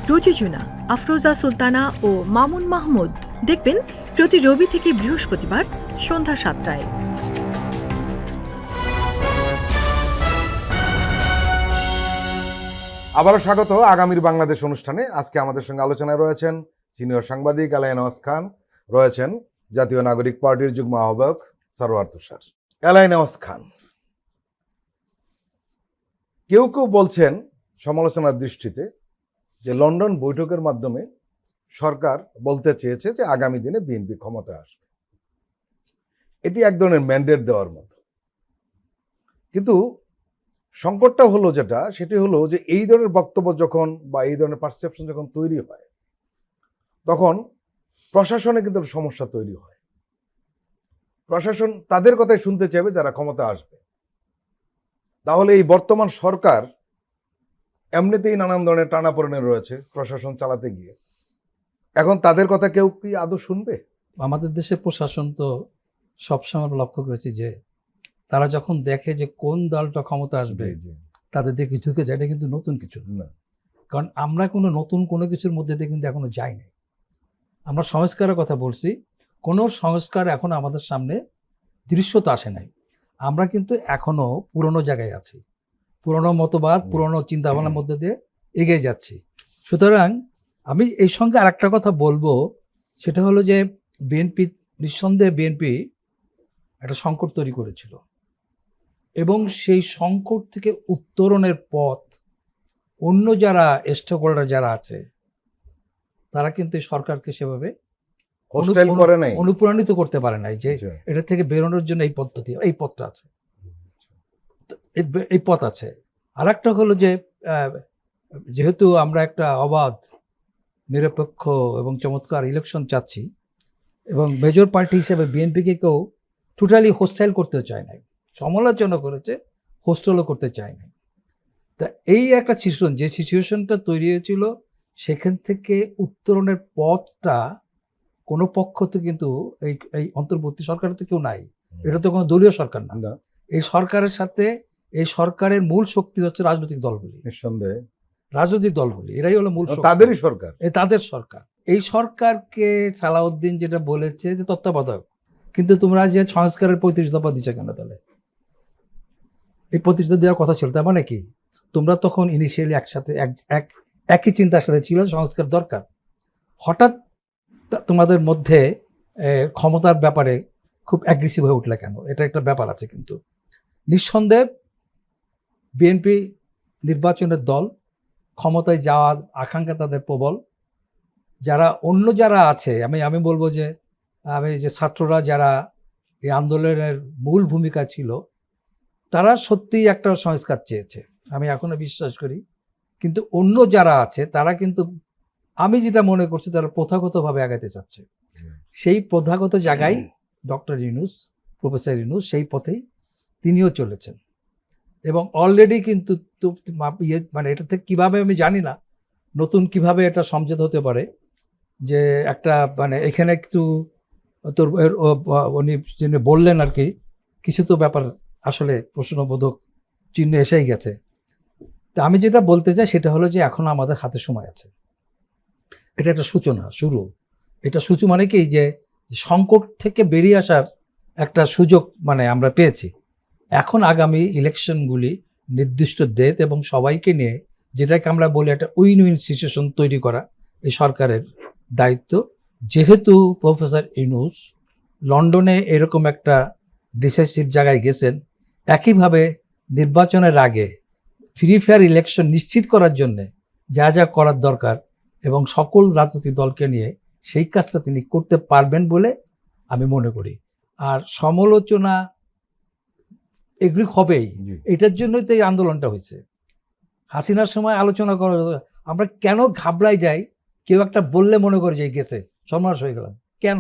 প্রযোজনা আফরোজা সুলতানা ও মামুন মাহমুদ। দেখবেন প্রতি রবি থেকে বৃহস্পতিবার সন্ধ্যা 7টায়। আবারও স্বাগত আগামীর বাংলাদেশ অনুষ্ঠানে। আজকে আমাদের সঙ্গে আলোচনায় রয়েছেন সিনিয়র সাংবাদিক এলাই নওয়াজ খান, রয়েছেন জাতীয় নাগরিক পার্টির যুগ্ম আহ্বায়ক সরওয়ার তুষার। এলাই নওয়াজ খান, কেউ কেউ বলছেন সমালোচনার দৃষ্টিতে যে লন্ডন বৈঠকের মাধ্যমে সরকার বলতে চেয়েছে যে আগামী দিনে বিএনপি ক্ষমতায় আসবে, এটি এক ধরনের ম্যান্ডেট দেওয়ার মতো। কিন্তু সংকটটা হলো যেটা, সেটি হলো যে এই ধরনের বক্তব্য যখন বা এই ধরনের পারসেপশন যখন তৈরি হয়, তখন প্রশাসনে কিন্তু সমস্যা তৈরি হয়। প্রশাসন তাদের কথাই শুনতে চাইবে যারা ক্ষমতা আসবে। তাহলে এই বর্তমান সরকার এমনিতেই নানান ধরনের টানাপোড়েনে রয়েছে প্রশাসন চালাতে গিয়ে, এখন তাদের কথা কেউ কি আদৌ শুনবে? আমাদের দেশের প্রশাসন তো সবসময় লক্ষ্য করেছি যে তারা যখন দেখে যে কোন দলটা ক্ষমতা আসবে তাদের দিকে ঝুঁকে যায়। এটা কিন্তু নতুন কিছু না, কারণ আমরা কোনো নতুন কোনো কিছুর মধ্যে দিয়ে কিন্তু এখনো যাইনি। আমরা সংস্কারের কথা বলছি, কোনো সংস্কার এখনো আমাদের সামনে দৃশ্যত আসে নাই। আমরা কিন্তু এখনো পুরনো জায়গায় আছি, পুরনো মতবাদ, পুরনো চিন্তাভাবনার মধ্যে দিয়ে এগিয়ে যাচ্ছি। সুতরাং আমি এই সঙ্গে আরেকটা কথা বলবো, সেটা হলো যে বিএনপি, নিঃসন্দেহে বিএনপি একটা সংকট তৈরি করেছিল, এবং সেই সংকট থেকে উত্তরণের পথ অন্য যারা স্টেক হোল্ডার যারা আছে তারা কিন্তু সরকারকে সেভাবে অনুপ্রাণিত করতে পারে নাই যে এটা থেকে বেরোনোর জন্য এই পদ্ধতি, এই পথটা আছে, এই পথ আছে। আর একটা হলো যে যেহেতু আমরা একটা অবাধ, নিরপেক্ষ এবং চমৎকার ইলেকশন চাচ্ছি, এবং মেজর পার্টি হিসেবে বিএনপিকে কেউ টোটালি হোস্টাইল করতে চায় নাই, সমালোচনা করেছে, হোস্টেলও করতে চায় নাই। তা এই একটা সিচুয়েশনটা তৈরি হয়েছিল, সেখান থেকে উত্তরণের পথটা কোনো পক্ষ তো কিন্তু এই অন্তর্বর্তী সরকারে তো কেউ নাই, এটা তো কোনো দলীয় সরকার না। এই সরকারের সাথে, এই সরকারের মূল শক্তি হচ্ছে রাজনৈতিক দলগুলি, নিঃসন্দেহে রাজনৈতিক দলগুলি, এরাই হলো মূল শক্তি, তাদেরই সরকার, তাদের সরকার। এই সরকারকে সালাউদ্দিন যেটা বলেছে যে তত্ত্বাবধায়ক, কিন্তু তোমরা যে সংস্কারের 35 দফা দিচ্ছ কেন তাহলে? এই প্রতিষ্ঠা দেওয়ার কথা ছিল, তার মানে কি তোমরা তখন ইনিশিয়ালি একসাথে একই চিন্তার সাথে ছিল সংস্কার দরকার। হঠাৎ তোমাদের মধ্যে ক্ষমতার ব্যাপারে খুব অ্যাগ্রেসিভ হয়ে উঠলে কেন? এটা একটা ব্যাপার আছে। কিন্তু নিঃসন্দেহে বিএনপি নির্বাচনের দল, ক্ষমতায় যাওয়ার আকাঙ্ক্ষা তাদের প্রবল। যারা আছে, আমি বলবো যে ছাত্ররা যারা এই আন্দোলনের মূল ভূমিকা ছিল, তারা সত্যিই একটা সংস্কার চেয়েছে, আমি এখনো বিশ্বাস করি। কিন্তু অন্য যারা আছে তারা কিন্তু, আমি যেটা মনে করছি, তারা প্রথাগতভাবে আগাতে চাচ্ছে। সেই প্রথাগত জায়গায় ডক্টর ইউনূস, প্রফেসর ইউনূস সেই পথেই তিনিও চলেছেন। এবং অলরেডি কিন্তু মানে এটা থেকে কীভাবে আমি জানি না, নতুন কিভাবে এটা সমঝোতা হতে পারে যে একটা মানে এখানে একটু তোর উনি যিনি বললেন আর কি, কিছু তো ব্যাপার আসলে প্রশ্নবোধক চিহ্ন এসেই গেছে। তা আমি যেটা বলতে চাই সেটা হলো যে এখন আমাদের হাতে সময় আছে। এটা একটা সূচনা, শুরু। এটা সূচনা মানে কি, যে সংকট থেকে বেরিয়ে আসার একটা সুযোগ মানে আমরা পেয়েছি। এখন আগামী ইলেকশনগুলি নির্দিষ্ট ডেট এবং সবাইকে নিয়ে, যেটাকে আমরা বলি একটা উইন উইন সিচুয়েশন তৈরি করা এই সরকারের দায়িত্ব। যেহেতু প্রফেসর ইউনূস লন্ডনে এরকম একটা ডিসাইসিভ জায়গায় গেছেন, একইভাবে নির্বাচনের আগে ফ্রি ফেয়ার ইলেকশন নিশ্চিত করার জন্যে যা যা করার দরকার এবং সকল রাজনৈতিক দলকে নিয়ে সেই কাজটা তিনি করতে পারবেন বলে আমি মনে করি। আর সমালোচনা এগুলি হবেই, এটার জন্যই তো এই আন্দোলনটা হয়েছে। হাসিনার সময় আলোচনা করা, আমরা কেন ঘাবড়াই যাই, কেউ একটা বললে মনে করি যে গেছে সর্বনাশ হয়ে গেলাম। কেন?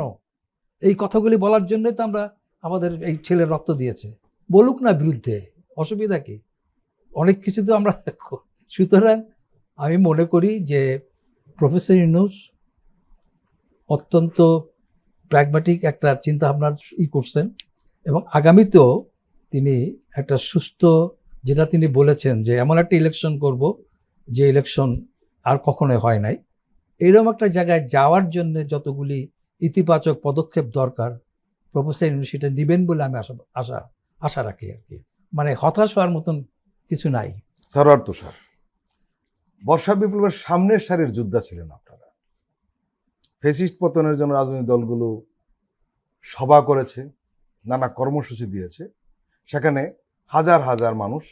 এই কথাগুলি বলার জন্যই তো আমরা, আমাদের এই ছেলের রক্ত দিয়েছে, বলুক না বিরুদ্ধে, অসুবিধা কি? অনেক কিছু তো আমরা। সুতরাং আমি মনে করি যে প্রফেসর ইউনূস অত্যন্ত প্র্যাগম্যাটিক একটা চিন্তা ভাবনার করছেন এবং আগামীতেও তিনি একটা সুস্থ, যেটা তিনি বলেছেন যে এমন একটা ইলেকশন করব যে ইলেকশন আর কখনোই হয় নাই, এরকম একটা জায়গায় যাওয়ার জন্য যতগুলি ইতিবাচক পদক্ষেপ দরকার প্রফেসর ইউনূস সেটা নেবেন বলে আমি আশা রাখি আর কি। মানে হতাশ হওয়ার মতন কিছু নাই। সরোয়ার তুষার, বর্ষা বিপ্লবের সামনের সারির যোদ্ধা ছিলেন আপনারা। ফ্যাসিস্ট পতনের জন্য রাজনৈতিক দলগুলো সভা করেছে, নানা কর্মসূচি দিয়েছে, সেখানে হাজার হাজার মানুষ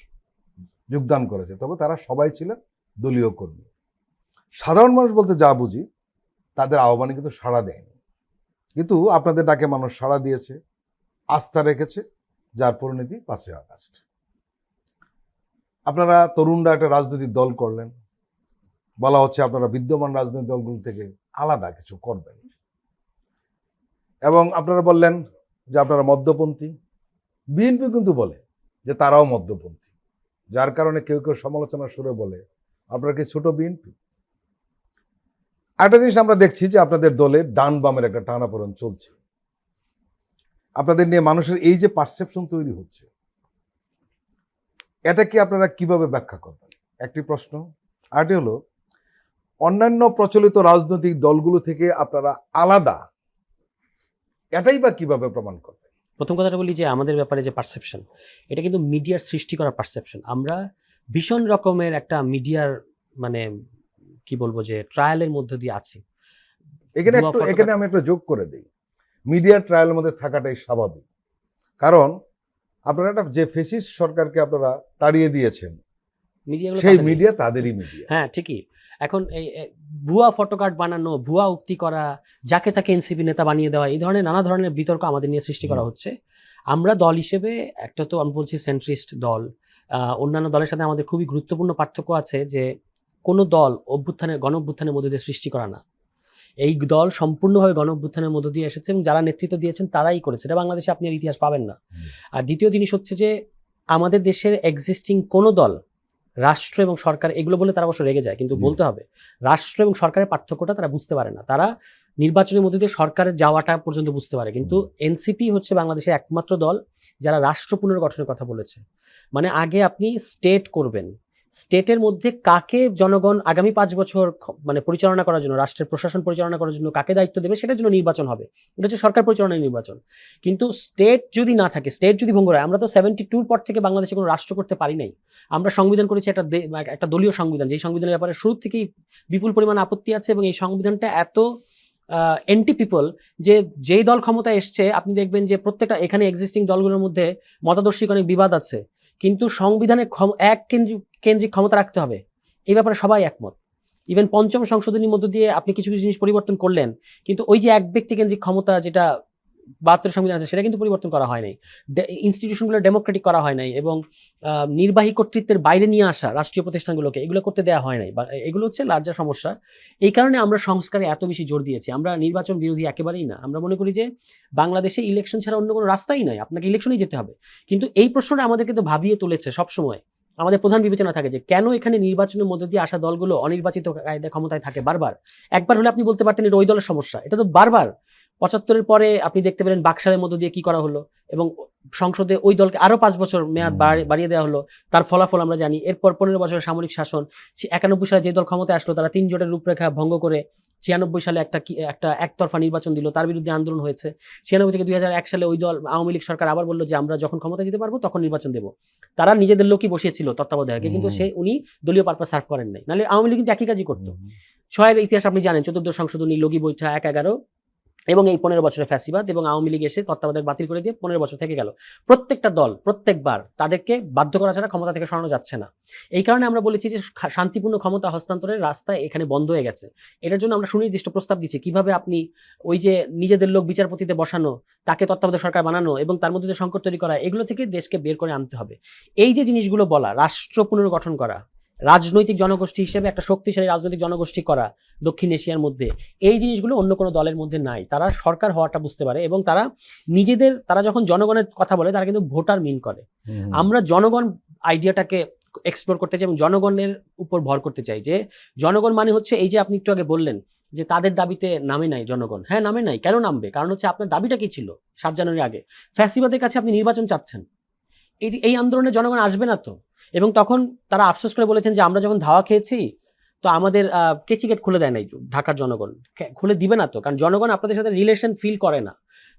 যোগদান করেছে। তবে তারা সবাই ছিলেন দলীয় কর্মী। সাধারণ মানুষ বলতে যা বুঝি, তাদের আহ্বানে কিন্তু সাড়া দেয়নি। কিন্তু আপনাদের ডাকে মানুষ সাড়া দিয়েছে, আস্থা রেখেছে, যার পরিণতি 5ই আগস্ট। আপনারা তরুণরা একটা রাজনৈতিক দল করলেন, বলা হচ্ছে আপনারা বিদ্যমান রাজনৈতিক দলগুলো থেকে আলাদা কিছু করবেন, এবং আপনারা বললেন যে আপনারা মধ্যপন্থী। বিএনপি কিন্তু বলে যে তারাও মধ্যপন্থী, যার কারণে কেউ কেউ সমালোচনা সুরে বলে আপনারা কি ছোট বিএনপি। একটা জিনিস আমরা দেখছি যে আপনাদের দলে ডান বামের একটা টানাপোড়েন চলছে। আপনাদের নিয়ে মানুষের এই যে পারসেপশন তৈরি হচ্ছে, এটা কি আপনারা কিভাবে ব্যাখ্যা করবেন? একটি প্রশ্ন। আরেকটি হলো, অন্যান্য প্রচলিত রাজনৈতিক দলগুলো থেকে আপনারা আলাদা, এটাই বা কিভাবে প্রমাণ করবেন? প্রথম কথাটা বলি যে আমাদের ব্যাপারে যে পারসেপশন, এটা কিন্তু মিডিয়ার সৃষ্টি করা পারসেপশন। আমরা ভীষণ রকমের একটা মিডিয়ার মানে কি বলবো যে ট্রায়ালের মধ্যে দিয়ে আছি। এখানে আমি একটা যোগ করে দিই, মিডিয়ার ট্রায়ালের মধ্যে থাকাটাই স্বাভাবিক। কারণ আপনারা একটা যে ফ্যাসিস্ট সরকারকে আপনারা তাড়িয়ে দিয়েছেন, সেই মিডিয়া তাদেরই মিডিয়া। হ্যাঁ ঠিকই। এখন এই ভুয়া ফটোকার্ড বানানো, ভুয়া উক্তি করা, যাকে তাকে এনসিপি নেতা বানিয়ে দেওয়া, এই ধরনের নানা ধরনের বিতর্ক আমাদের নিয়ে সৃষ্টি করা হচ্ছে। আমরা দল হিসেবে একটা, তো আমি বলছি সেন্ট্রিস্ট দল, অন্যান্য দলের সাথে আমাদের খুবই গুরুত্বপূর্ণ পার্থক্য আছে যে কোনো দল গণ অভ্যুত্থানের মধ্যে দিয়ে সৃষ্টি করা না। এই দল সম্পূর্ণভাবে গণ অভ্যুত্থানের মধ্য দিয়ে এসেছে এবং যারা নেতৃত্ব দিয়েছেন তারাই করেছে। এটা বাংলাদেশে আপনি আর ইতিহাস পাবেন না। আর দ্বিতীয় জিনিস হচ্ছে যে আমাদের দেশের এক্সিস্টিং কোনো দল, রাষ্ট্র এবং সরকার, এগুলো বলে তারা অবশ্য রেগে যায়, কিন্তু বলতে হবে রাষ্ট্র এবং সরকারের পার্থক্যটা তারা বুঝতে পারে না। তারা নির্বাচনের মধ্যে দিয়ে সরকারের যাওয়াটা পর্যন্ত বুঝতে পারে, কিন্তু এনসিপি হচ্ছে বাংলাদেশের একমাত্র দল যারা রাষ্ট্র পুনর্গঠনের কথা বলেছে। মানে আগে আপনি স্টেট করবেন, স্টেটের মধ্যে কাকে জনগণ আগামী 5 বছর মানে পরিচালনা করার জন্য, রাষ্ট্রের প্রশাসন পরিচালনা করার জন্য কাকে দায়িত্ব দেবে সেটার জন্য নির্বাচন হবে। এটা হচ্ছে সরকার পরিচালনার নির্বাচন। কিন্তু স্টেট যদি না থাকে, স্টেট যদি ভঙ্গ হয়, আমরা তো 72 পর থেকে বাংলাদেশে কোনো রাষ্ট্র করতে পারি নাই। আমরা সংবিধান করেছি একটা দলীয় সংবিধান, যেই সংবিধানের ব্যাপারে শুরু থেকেই বিপুল পরিমাণ আপত্তি আছে, এবং এই সংবিধানটা এত এন্টি পিপল যে যেই দল ক্ষমতায় এসছে আপনি দেখবেন যে প্রত্যেকটা এখানে এক্সিস্টিং দলগুলোর মধ্যে মতাদর্শিক অনেক বিবাদ আছে, কিন্তু সংবিধানে এক কেন্দ্রিক ক্ষমতা রাখতে হবে এই ব্যাপারে সবাই একমত। ইভেন পঞ্চম সংশোধনীর মধ্য দিয়ে আপনি কিছু কিছু জিনিস পরিবর্তন করলেন, কিন্তু ওই যে এক ব্যক্তি কেন্দ্রিক ক্ষমতা যেটা 72 সংবিধান আছে সেটা কিন্তু পরিবর্তন করা হয় নাই। ইনস্টিটিউশনগুলো ডেমোক্রেটিক করা হয় নাই, এবং নির্বাহী কর্তৃত্বের বাইরে নিয়ে আসা রাষ্ট্রীয় প্রতিষ্ঠানগুলোকে এগুলো করতে দেওয়া হয় নাই। বা এগুলো হচ্ছে লার্জার সমস্যা। এই কারণে আমরা সংস্কারে এত বেশি জোর দিয়েছি। আমরা নির্বাচন বিরোধী একেবারেই না। আমরা মনে করি যে বাংলাদেশে ইলেকশন ছাড়া অন্য কোনো রাস্তাই নাই, আপনাকে ইলেকশনেই যেতে হবে। কিন্তু এই প্রশ্নটা আমাদেরকে তো ভাবিয়ে তুলেছে সবসময়। আমাদের প্রধান বিবেচনা থাকে যে কেন এখানে নির্বাচনের মধ্যে দিয়ে আসা দলগুলো অনির্বাচিত কায়দায় ক্ষমতায় থাকে বারবার। একবার হলে আপনি বলতে পারতেন এটা ওই দলের সমস্যা, এটা তো বারবার। 75-এর পরে আপনি দেখতে পেলেন বাকশালের মধ্য দিয়ে কি করা হলো, এবং সংসদে ওই দলকে আরো 5 বছর মেয়াদ বাড়িয়ে দেওয়া হলো। তার ফলাফল আমরা জানি। এরপর 15 বছরের সামরিক শাসন। 91 সালে যে দল ক্ষমতায় আসলো তারা 3 জোটের রূপরেখা ভঙ্গ করে 96 সালে একটা একতরফা নির্বাচন দিল, তার বিরুদ্ধে আন্দোলন হয়েছে। 96 থেকে 2001 সালে ওই দল আওয়ামী লীগ সরকার আবার বললো যে আমরা যখন ক্ষমতা যেতে পারবো তখন নির্বাচন দেবো। তারা নিজেদের লোকই বসিয়েছিল তত্ত্বাবধায়কে, কিন্তু উনি দলীয় পারপাস সার্ভ করেন নাই। নাহলে আওয়ামী লীগ কিন্তু একই কাজই করতো। 6-এর ইতিহাস আপনি জানেন, 14 সংশোধনী, লগি বৈঠা, 1-11, এবং এই 15 বছরের ফ্যাসিবাদ, এবং আওয়ামী লীগ এসে তত্ত্বাবধায়ক বাতিল করে দিয়ে 15 বছর থেকে গেল। প্রত্যেকটা দল প্রত্যেকবার তাদেরকে বাধ্য করা ছাড়া ক্ষমতা থেকে সরানো যাচ্ছে না। এই কারণে আমরা বলেছি যে শান্তিপূর্ণ ক্ষমতা হস্তান্তরের রাস্তা এখানে বন্ধ হয়ে গেছে। এটার জন্য আমরা সুনির্দিষ্ট প্রস্তাব দিচ্ছি কিভাবে আপনি ওই যে নিজেদের লোক বিচারপতিতে বসানো, তাকে তত্ত্বাবধায়ক সরকার বানানো এবং তার মধ্যে সংকট তৈরি করা, এগুলো থেকে দেশকে বের করে আনতে হবে। এই যে জিনিসগুলো বলা, রাষ্ট্র পুনর্গঠন করা, রাজনৈতিক জনগোষ্ঠী হিসেবে একটা শক্তিশালী রাজনৈতিক জনগোষ্ঠী করা দক্ষিণ এশিয়ার মধ্যে, এই জিনিসগুলো অন্য কোনো দলের মধ্যে নাই। তারা সরকার হওয়াটা বুঝতে পারে, এবং তারা যখন জনগণের কথা বলে তারা কিন্তু ভোটার মিন করে। আমরা জনগণ আইডিয়াটাকে এক্সপ্লোর করতে চাই এবং জনগণের উপর ভর করতে চাই, যে জনগণ মানে হচ্ছে এই যে আপনি একটু আগে বললেন যে তাদের দাবিতে নামে নাই জনগণ। হ্যাঁ, নামে নাই। কেন নামবে? কারণ হচ্ছে আপনার দাবিটা কি ছিল 7 জানুয়ারি আগে? ফ্যাসিবাদের কাছে আপনি নির্বাচন চাচ্ছেন। এই আন্দোলনে জনগণ আসবে না তো। এবং তখন তারা আফসোস করে বলেছেন যে আমরা যখন ধাওয়া খেয়েছি তো আমাদের কেচিগেট খুলে দেয় নাই ঢাকার জনগণ, খুলে দিবে না তো, কারণ জনগণ আপনাদের সাথে রিলেশন ফিল করে না।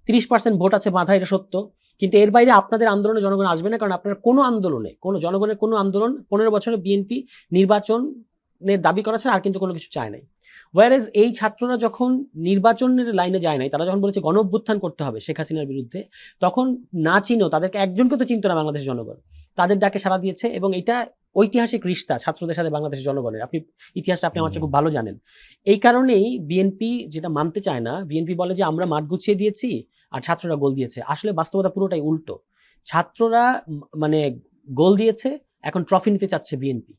30% ভোট আছে বাঁধা, এটা সত্য, কিন্তু এর বাইরে আপনাদের আন্দোলনে জনগণ আসবে না, কারণ আপনার কোনো আন্দোলনে, কোনো জনগণের কোনো আন্দোলন 15 বছরে বিএনপি নির্বাচনের দাবি করা ছাড়া আর কিন্তু কোনো কিছু চায় নাই। ওয়ারেজ এই ছাত্ররা যখন নির্বাচনের লাইনে যায় নাই, তারা যখন বলেছে গণ অভ্যুত্থান করতে হবে শেখ হাসিনার বিরুদ্ধে, তখন না চিনেও তাদেরকে একজনকে তো চিনত না বাংলাদেশের জনগণ, তাদের ডাকে সাড়া দিয়েছে। এবং এটা ঐতিহাসিক রিশতা ছাত্রদের সাথে বাংলাদেশের জনগণের। ইতিহাসটা আপনি আমার চেয়ে খুব ভালো জানেন। এই কারণেই বিএনপি যেটা মানতে চায় না, বিএনপি বলে যে আমরা মাঠ গুছিয়ে দিয়েছি আর ছাত্ররা গোল দিয়েছে। আসলে বাস্তবতা পুরোটাই উল্টো। ছাত্ররা মানে গোল দিয়েছে, এখন ট্রফি নিতে চাচ্ছে বিএনপি।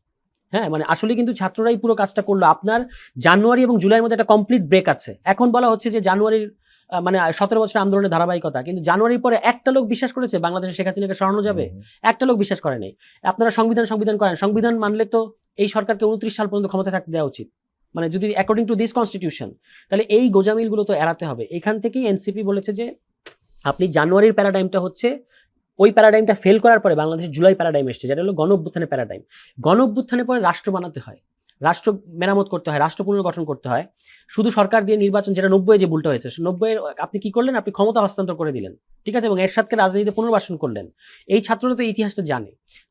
হ্যাঁ, মানে আসলে কিন্তু ছাত্ররাই পুরো কাজটা করলো। আপনার জানুয়ারি এবং জুলাইয়ের মধ্যে একটা কমপ্লিট ব্রেক আছে। এখন বলা হচ্ছে যে জানুয়ারির মানে 17 বছরের আন্দোলনের ধারাবাহিকতা, কিন্তু জানুয়ারির পরে একটা লোক বিশ্বাস করেছে বাংলাদেশে শেখ হাসিনাকে সরানো যাবে? একটা লোক বিশ্বাস করে নাই। আপনারা সংবিধান করেন, সংবিধান মানলে তো এই সরকারকে 29 সাল পর্যন্ত ক্ষমতা থাকতে দেওয়া উচিত, মানে যদি অ্যাকর্ডিং টু দিস কনস্টিটিউশন। তাহলে এই গোজামিলগুলো তো এড়াতে হবে। এখান থেকেই এনসিপি বলেছে যে আপনি জানুয়ারির প্যারাডাইমটা হচ্ছে, ওই প্যারাডাইমটা ফেল করার পরে বাংলাদেশের জুলাই প্যারাডাইম এসছে, যেটা হলো গণ অভ্যুত্থানের প্যারাডাইম। গণ অভ্যুত্থানের পরে রাষ্ট্র বানাতে হয়, রাষ্ট্র মেরামত করতে হয়, রাষ্ট্র পুনর্গঠন করতে হয়। শুধু সরকার দিয়ে নির্বাচন, যেটা 90-এ যে ভুলটা হয়েছে, 90-এ আপনি কি করলেন? আপনি ক্ষমতা হস্তান্তর করে দিলেন, ঠিক আছে, এবং এরশাদকে রাজনীতিতে পুনর্বাসন করলেন। এই ছাত্ররা তো ইতিহাসটা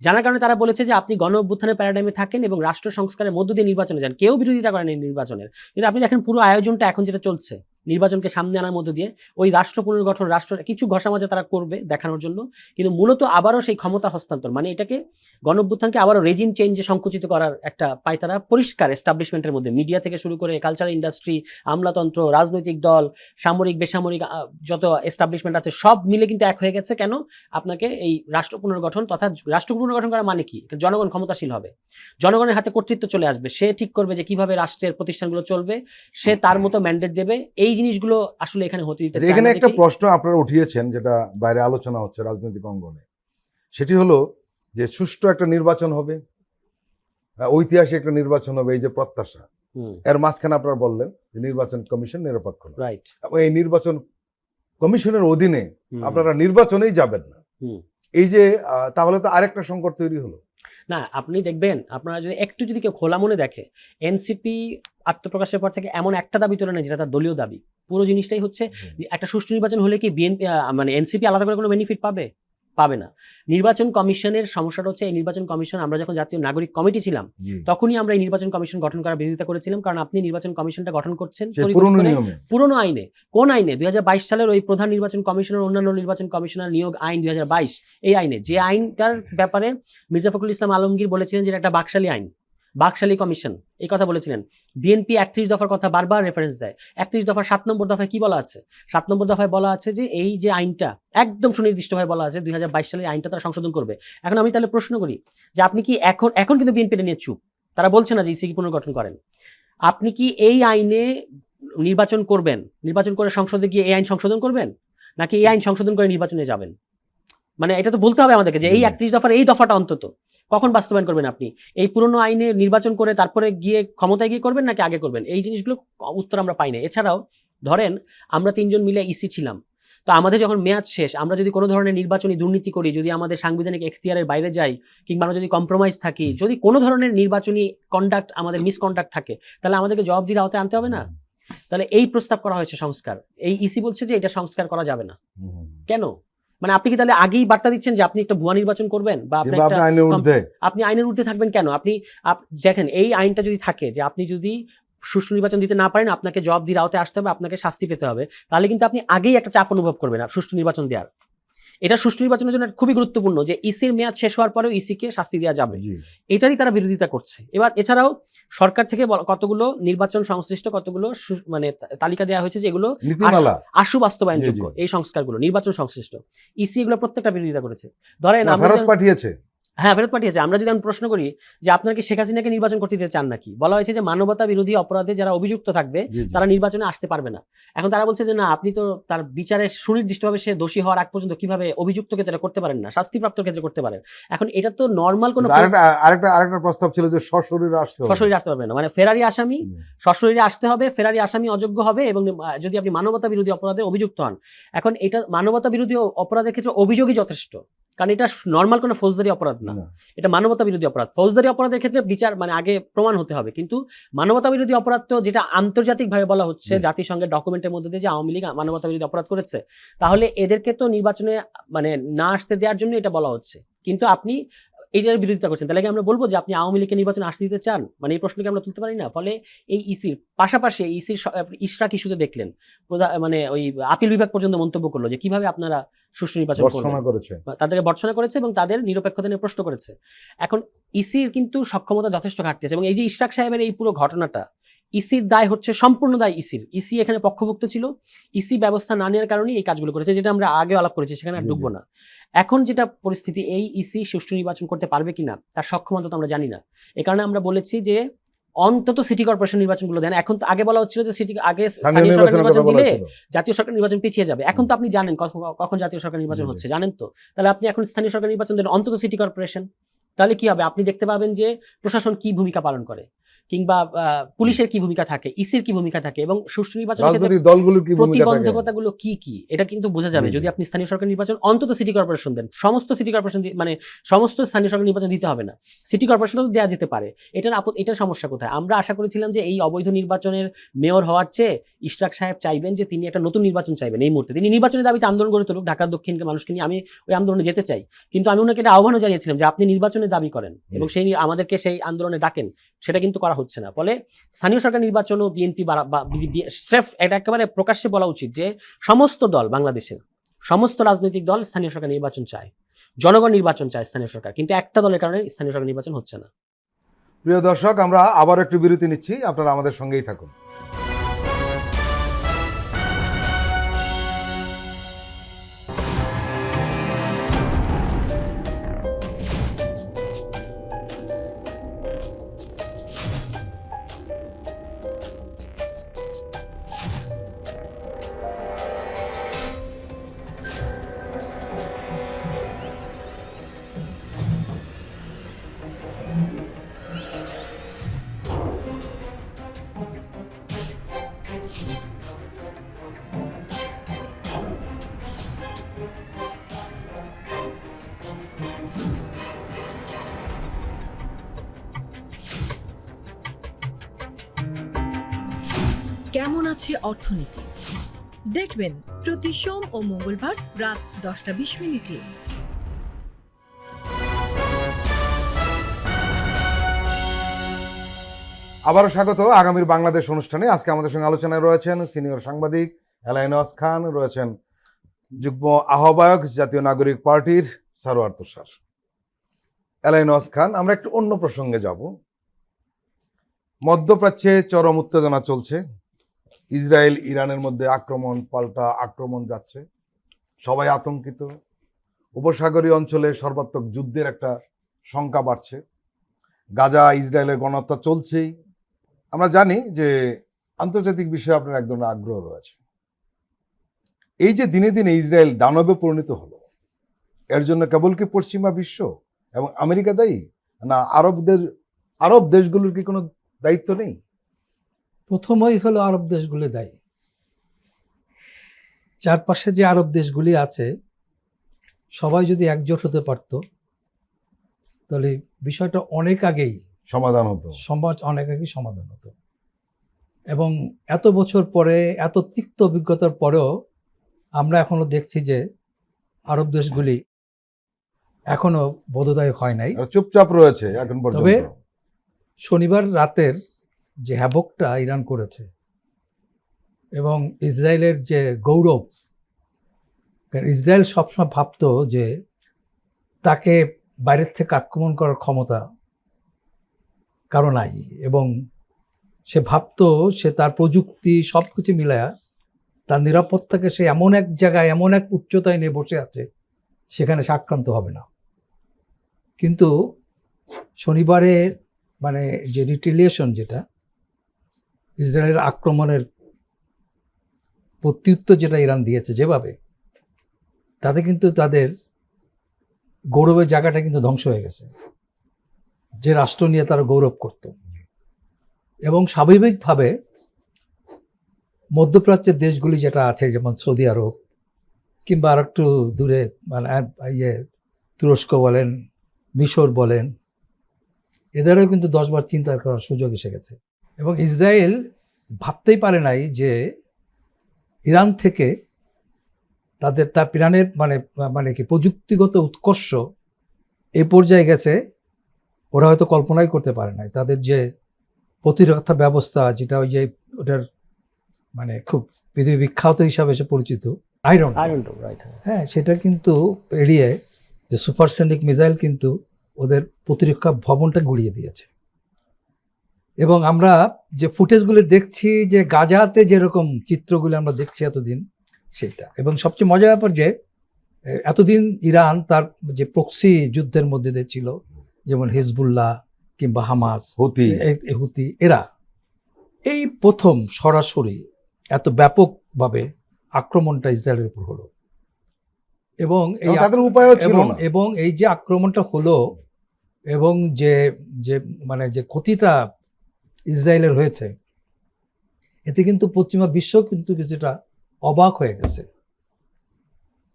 জানার কারণে তারা বলেছে যে আপনি গণ অভ্যুত্থানের প্যারাডাইমে থাকেন এবং রাষ্ট্র সংস্কারের মধ্য দিয়ে নির্বাচনে যান। কেউ বিরোধিতা করেন এই নির্বাচনের, কিন্তু আপনি দেখেন পুরো আয়োজনটা এখন যেটা চলছে নির্বাচনকে সামনে আনার মধ্য দিয়ে, ওই রাষ্ট্র পুনর্গঠন, রাষ্ট্র কিছু ঘষামাজা তারা করবে দেখানোর জন্য, কিন্তু মূলত আবারও সেই ক্ষমতা হস্তান্তর, মানে এটাকে গণ অভ্যুত্থানকে আবারও রেজিম চেঞ্জে সংকুচিত করার একটা পায় তারা পরিষ্কার এস্টাবলিশমেন্টের মধ্যে, মিডিয়া থেকে শুরু করে কালচারাল ইন্ডাস্ট্রি, আমলাতন্ত্র, রাজনৈতিক দল, সামরিক বেসামরিক যত এস্টাবলিশমেন্ট আছে সব মিলে কিন্তু এক হয়ে গেছে। কেন? আপনাকে এই রাষ্ট্র পুনর্গঠন, তথা রাষ্ট্র পুনর্গঠন করা মানে কি? জনগণ ক্ষমতাশীল হবে, জনগণের হাতে কর্তৃত্ব চলে আসবে, সে ঠিক করবে যে কিভাবে রাষ্ট্রের প্রতিষ্ঠানগুলো চলবে, সে তার মতো ম্যান্ডেট দেবে। এই জিনিসগুলো আসলে এখানে হতে দিতে চায় না। এখানে একটা প্রশ্ন আপনারা উঠিয়েছেন যেটা বাইরে আলোচনা হচ্ছে রাজনৈতিক অঙ্গনে, সেটি হলো যে সুষ্ঠু একটা নির্বাচন হবে, ঐতিহাসিক একটা নির্বাচন হবে, এই যে প্রত্যাশা, এর মাঝখানে আপনারা বললেন যে নির্বাচন কমিশন নিরপেক্ষ, রাইট, এবং এই নির্বাচন কমিশনের অধীনে আপনারা নির্বাচনেই যাবেন না। এই যে তাহলে তো আরেকটা সংকট তৈরি হলো। না, আপনি দেখবেন, আপনারা যদি একটু যদি কেউ খোলা মনে দেখে, এনসিপি আত্মপ্রকাশের পর থেকে এমন একটা দাবি তোলে না যেটা তার দলীয় দাবি। পুরো জিনিসটাই হচ্ছে একটা সুষ্ঠু নির্বাচন হলে কি বিএনপি মানে এনসিপি আলাদা করে কোনো বেনিফিট পাবে? পাবে না। নির্বাচন কমিশনের সমস্যাটা হচ্ছে, এই নির্বাচন কমিশন, আমরা যখন জাতীয় নাগরিক কমিটি ছিলাম তখনই আমরা এই নির্বাচন কমিশন গঠন করার বিরোধিতা করেছিলাম, কারণ আপনি নির্বাচন কমিশনটা গঠন করছেন পুরনো আইনে। কোন আইনে? 2022 সালের ওই প্রধান নির্বাচন কমিশনার অন্যান্য নির্বাচন কমিশনার নিয়োগ আইন 2022, এই আইনে, যে আইনটার ব্যাপারে মির্জা ফখরুল ইসলাম আলমগীর বলেছিলেন যে এটা একটা বাকশালী আইন, বাকশালী কমিশন, এই কথা বলেছিলেন। বিএনপি 31 দফার কথা বারবার রেফারেন্স দেয়। 31 দফার 7 নম্বর দফায় কি বলা আছে? 7 নম্বর দফায় বলা আছে যে এই যে আইনটা একদম সুনির্দিষ্টভাবে বলা আছে 2022 সালের আইনটা তারা সংশোধন করবে। এখন আমি তাহলে প্রশ্ন করি যে আপনি কি এখন কিন্তু বিএনপি নিয়ে চুপ, তারা বলছে না যে ইসি পুনর্গঠন করেন। আপনি কি এই আইনে নির্বাচন করবেন, নির্বাচন করে সংসদে গিয়ে এই আইন সংশোধন করবেন, নাকি এই আইন সংশোধন করে নির্বাচনে যাবেন? মানে এটা তো বলতে হবে আমাদেরকে যে এই 31 দফার এই দফাটা অন্তত কখন বাস্তবায়ন করবেন আপনি? এই পুরনো আইনে নির্বাচন করে তারপরে গিয়ে ক্ষমতায় গিয়ে করবেন নাকি আগে করবেন? এই জিনিসগুলো উত্তর আমরা পাই না। এছাড়াও ধরেন আমরা 3 জন মিলে ইসি ছিলাম, তো আমাদের যখন মেয়াদ শেষ, আমরা যদি কোনো ধরনের নির্বাচনী দুর্নীতি করি, যদি আমাদের সাংবিধানিক এখতিয়ারের বাইরে যাই, কিংবা আমরা যদি কম্প্রোমাইজ থাকি, যদি কোনো ধরনের নির্বাচনী কন্ডাক্ট আমাদের মিসকন্ডাক্ট থাকে, তাহলে আমাদেরকে জবাবদিহির আওতায় আনতে হবে না? তাহলে এই প্রস্তাব করা হয়েছে সংস্কার, এই ইসি বলছে যে এটা সংস্কার করা যাবে না। কেন? মানে আপনি কি তাহলে আগেই বার্তা দিচ্ছেন যে আপনি একটা ভুয়া নির্বাচন করবেন, বা আপনি আইনের ঊর্ধ্বে থাকবেন কেন? আপনি দেখেন, এই আইনটা যদি থাকে যে আপনি যদি সুষ্ঠু নির্বাচন দিতে না পারেন আপনাকে জবাবদিহির আওতায় আসতে হবে, আপনাকে শাস্তি পেতে হবে, তাহলে কিন্তু আপনি আগেই একটা চাপ অনুভব করবেন সুষ্ঠু নির্বাচন দেওয়ার। এটা সুষ্ঠু নির্বাচনের জন্য খুবই গুরুত্বপূর্ণ যে ইসির মেয়াদ শেষ হওয়ার পরেও ইসিকে শাস্তি দেওয়া যাবে, এটারই তারা বিরোধিতা করছে। এবার এছাড়াও সরকার থেকে কতগুলো নির্বাচন সংশ্লিষ্ট কতগুলো মানে তালিকা দেওয়া হয়েছে যেগুলো আশু বাস্তবায়নযোগ্য, এই সংস্কারগুলো নির্বাচন সংশ্লিষ্ট, ইসি এগুলো প্রত্যেকটা বিরোধিতা করেছে। ধরেন ফেরত পাঠিয়েছে। আমরা যদি আমি প্রশ্ন করি যে আপনারা কি শেখ হাসিনাকে নির্বাচন করতে দিতে চান নাকি, বলা হয়েছে যে মানবতা বিরোধী অপরাধে যারা অভিযুক্ত থাকবে তারা নির্বাচনে আসতে পারবে না। এখন তারা বলছে যে না, আপনি তো তার বিচারে সুনির্দিষ্টভাবে সে দোষী হওয়ার আগ পর্যন্ত কিভাবে অভিযুক্ত ক্ষেত্রে করতে পারেন না, শাস্তিপ্রাপ্ত ক্ষেত্রে করতে পারেন। এখন এটা তো নর্মাল কোনো আরেকটা প্রস্তাব ছিল যে সশরীরে আসতে পারবে না, মানে ফেরারি আসামি সশরীরে আসতে হবে, ফেরারি আসামি অযোগ্য হবে, এবং যদি আপনি মানবতা বিরোধী অপরাধে অভিযুক্ত হন। এখন এটা মানবতা বিরোধী অপরাধের ক্ষেত্রে অভিযোগই যথেষ্ট, কারণ এটা নর্মাল কোনো ফৌজদারি অপরাধ না, এটা মানবতা বিরোধী অপরাধ। ফৌজদারি অপরাধের ক্ষেত্রে বিচার মানে আগে প্রমাণ হতে হবে, কিন্তু মানবতা বিরোধী অপরাধ তো যেটা আন্তর্জাতিকভাবে বলা হচ্ছে, জাতিসংঘের ডকুমেন্টের মধ্যে দিয়ে যে আওয়ামী লীগ মানবতা বিরোধী অপরাধ করেছে, তাহলে এদেরকে তো নির্বাচনে মানে না আসতে দেওয়ার জন্য এটা বলা হচ্ছে, কিন্তু আপনি এইটার বিরোধিতা করছেন। তাহলে আমরা বলবো যে আপনি আওয়ামী লীগকে নির্বাচনে আসতে দিতে চান, মানে এই প্রশ্নকে আমরা তুলতে পারি না। ফলে এই ইসির পাশাপাশি ইসির ইশরাক ইস্যুতে দেখলেন মানে ওই আপিল বিভাগ পর্যন্ত মন্তব্য করলো যে কিভাবে আপনারা সুষ্ঠু নির্বাচন করবেন, তাদেরকে ভর্ৎসনা করেছে এবং তাদের নিরপেক্ষতা নিয়ে প্রশ্ন করেছে। এখন ইসির কিন্তু সক্ষমতা যথেষ্ট ঘাটতি আছে, এবং এই যে ইশরাক সাহেবের এই পুরো ঘটনাটা, ইসির দায় হচ্ছে সম্পূর্ণ দায় ইসির। ইসি এখানে পক্ষভুক্ত ছিল, ইসি ব্যবস্থা না নেওয়ার কারণে এই কাজগুলো করেছে, যেটা আমরা আগে আলাপ করেছি, সেখানে আর ঢুকবো না। এখন যেটা পরিস্থিতি, এই ইসি সুষ্ঠু নির্বাচন করতে পারবে কিনা তার সক্ষমতা তো আমরা জানি না। এই কারণে আমরা বলেছি যে অন্তত সিটি কর্পোরেশন নির্বাচনগুলো দেন। এখন তো আগে বলা হচ্ছিল যে আগে স্থানীয় সরকার নির্বাচন দিলে জাতীয় সরকার নির্বাচন পিছিয়ে যাবে। এখন তো আপনি জানেন কখন জাতীয় সরকার নির্বাচন হচ্ছে, জানেন তো। তাহলে আপনি এখন স্থানীয় সরকার নির্বাচন দেন অন্তত সিটি কর্পোরেশন, তাহলে কি হবে? আপনি দেখতে পাবেন যে প্রশাসন কি ভূমিকা পালন করে, কিংবা পুলিশের কি ভূমিকা থাকে, ইসির কি ভূমিকা থাকে, এবং সুষ্ঠু নির্বাচনের প্রতিবন্ধকতাগুলো কি কি, এটা কিন্তু বোঝা যাবে যদি আপনি স্থানীয় সরকার নির্বাচন অন্তত সিটি কর্পোরেশন দেন। সমস্ত সিটি কর্পোরেশন মানে সমস্ত স্থানীয় সরকার নির্বাচন দিতে হবে না, সিটি কর্পোরেশনও দেওয়া যেতে পারে। এটার সমস্যা কোথায়? আমরা আশা করেছিলাম যে এই অবৈধ নির্বাচনের মেয়র হওয়ার চেয়ে ইশরাক সাহেব চাইবেন যে তিনি একটা নতুন নির্বাচন চাইবেন। এই মুহূর্তে তিনি নির্বাচনের দাবিতে আন্দোলন গড়ে তুলুক, ঢাকার দক্ষিণকে মানুষকে নিয়ে, আমি ওই আন্দোলনে যেতে চাই, কিন্তু আমি ওনাকে এটা আহ্বানও জানিয়েছিলাম যে আপনি নির্বাচনের দাবি করেন এবং সেই আমাদেরকে সেই আন্দোলনে ডাকেন, সেটা কিন্তু করা হচ্ছে না। ফলে স্থানীয় সরকার নির্বাচন ও বিএনপি স্রেফ এটা একেবারে প্রকাশ্যে বলা উচিত যে সমস্ত দল, বাংলাদেশের সমস্ত রাজনৈতিক দল স্থানীয় সরকার নির্বাচন চায়, জনগণ নির্বাচন চায় স্থানীয় সরকার, কিন্তু একটা দলের কারণে স্থানীয় সরকার নির্বাচন হচ্ছে না। প্রিয় দর্শক, আমরা আবার একটু বিরতি নিচ্ছি, আপনারা আমাদের সঙ্গেই থাকুন। কেমন আছে অর্থনীতি দেখবেন প্রতি সোম ও মঙ্গলবার রাত 10:20 আবারও স্বাগত আগামীর বাংলাদেশ অনুষ্ঠানে। আজকে আমাদের সঙ্গে আলোচনায় রয়েছেন সিনিয়র সাংবাদিক এলাইনওয়াজ খান, রয়েছেন যুগ্ম আহ্বায়ক জাতীয় নাগরিক পার্টির সারোয়ার তুষার। এলাইনওয়াজ খান, আমরা একটু অন্য প্রসঙ্গে যাব। মধ্যপ্রাচ্যে চরম উত্তেজনা চলছে, ইসরায়েল ইরানের মধ্যে আক্রমণ পাল্টা আক্রমণ যাচ্ছে, সবাই আতঙ্কিত। উপসাগরীয় অঞ্চলে সর্বাত্মক যুদ্ধের একটা শঙ্কা বাড়ছে, গাজা ইসরায়েলের গণহত্যা চলছেই। আমরা জানি যে আন্তর্জাতিক বিষয়ে আপনার এক ধরনের আগ্রহ রয়েছে। এই যে দিনে দিনে ইসরায়েল দানবে পরিণত হলো, এর জন্য কেবল কি পশ্চিমা বিশ্ব এবং আমেরিকা দায়ী, না আরব দেশগুলোর কি কোনো দায়িত্ব নেই? প্রথমই হলো আরব দেশগুলি দায়ী। চারপাশে যে আরব দেশগুলি আছে সবাই যদি একজোট হতে পারত তাহলে বিষয়টা অনেক আগেই সমাধান হতো, অনেক আগেই সমাধান হতো। এবং এত বছর পরে, এত তিক্ত অভিজ্ঞতার পরেও আমরা এখনো দেখছি যে আরব দেশগুলি এখনো বোধোদয় হয় নাই, চুপচাপ রয়েছে এখন তবে পর্যন্ত। শনিবার রাতের যে হ্যাভকটা ইরান করেছে এবং ইসরায়েলের যে গৌরব, কারণ ইসরায়েল সবসময় ভাবতো যে তাকে বাইরের থেকে আক্রমণ করার ক্ষমতা কারো নাই, এবং সে ভাবতো সে তার প্রযুক্তি সব কিছু মিলায়া তার নিরাপত্তাকে সে এমন এক জায়গায়, এমন এক উচ্চতায় নিয়ে বসে আছে সেখানে সে আক্রান্ত হবে না। কিন্তু শনিবারে মানে যে রিটেলিয়েশন, যেটা ইসরায়েলের আক্রমণের প্রত্যুত্তর যেটা ইরান দিয়েছে যেভাবে, তাতে কিন্তু তাদের গৌরবের জায়গাটা কিন্তু ধ্বংস হয়ে গেছে, যে রাষ্ট্র নিয়ে তারা গৌরব করত। এবং স্বাভাবিকভাবে মধ্যপ্রাচ্যের দেশগুলি যেটা আছে, যেমন সৌদি আরব কিংবা আর একটু দূরে মানে তুরস্ক বলেন, মিশর বলেন, এদেরও কিন্তু 10 বার চিন্তা করার সুযোগ এসে গেছে। এবং ইসরায়েল ভাবতেই পারে নাই যে ইরান থেকে তার ইরানের মানে কি প্রযুক্তিগত উৎকর্ষ এই পর্যায়ে গেছে, ওরা হয়তো কল্পনাই করতে পারে নাই। তাদের যে প্রতিরক্ষা ব্যবস্থা, যেটা ওই যে ওটার মানে খুব পৃথিবী বিখ্যাত হিসাবে সে পরিচিত আয়রন ডোম, হ্যাঁ, সেটা কিন্তু এড়িয়ে যে সুপারসনিক মিসাইল কিন্তু ওদের প্রতিরক্ষা ভবনটা গুড়িয়ে দিয়েছে। এবং আমরা যে ফুটেজগুলো দেখছি, যে গাজাতে যেরকম চিত্রগুলো আমরা দেখছি এতদিন, সেটা। এবং সবচেয়ে মজার ব্যাপার যে এতদিন ইরান তার যে প্রক্সি যুদ্ধের মধ্যে দিয়ে ছিল, যেমন হিজবুল্লাহ কিংবা হামাস, হুতি, এরা এই প্রথম সরাসরি এত ব্যাপকভাবে আক্রমণটা ইসরায়েলের উপর হলো। এবং এই তাদের উপায়ও ছিল না। এবং এই যে আক্রমণটা হলো এবং যে মানে যে ক্ষতিটা ইসরায়েলের হয়েছে, এতে কিন্তু পশ্চিমা বিশ্ব কিন্তু কিছুটা অবাক হয়ে গেছে।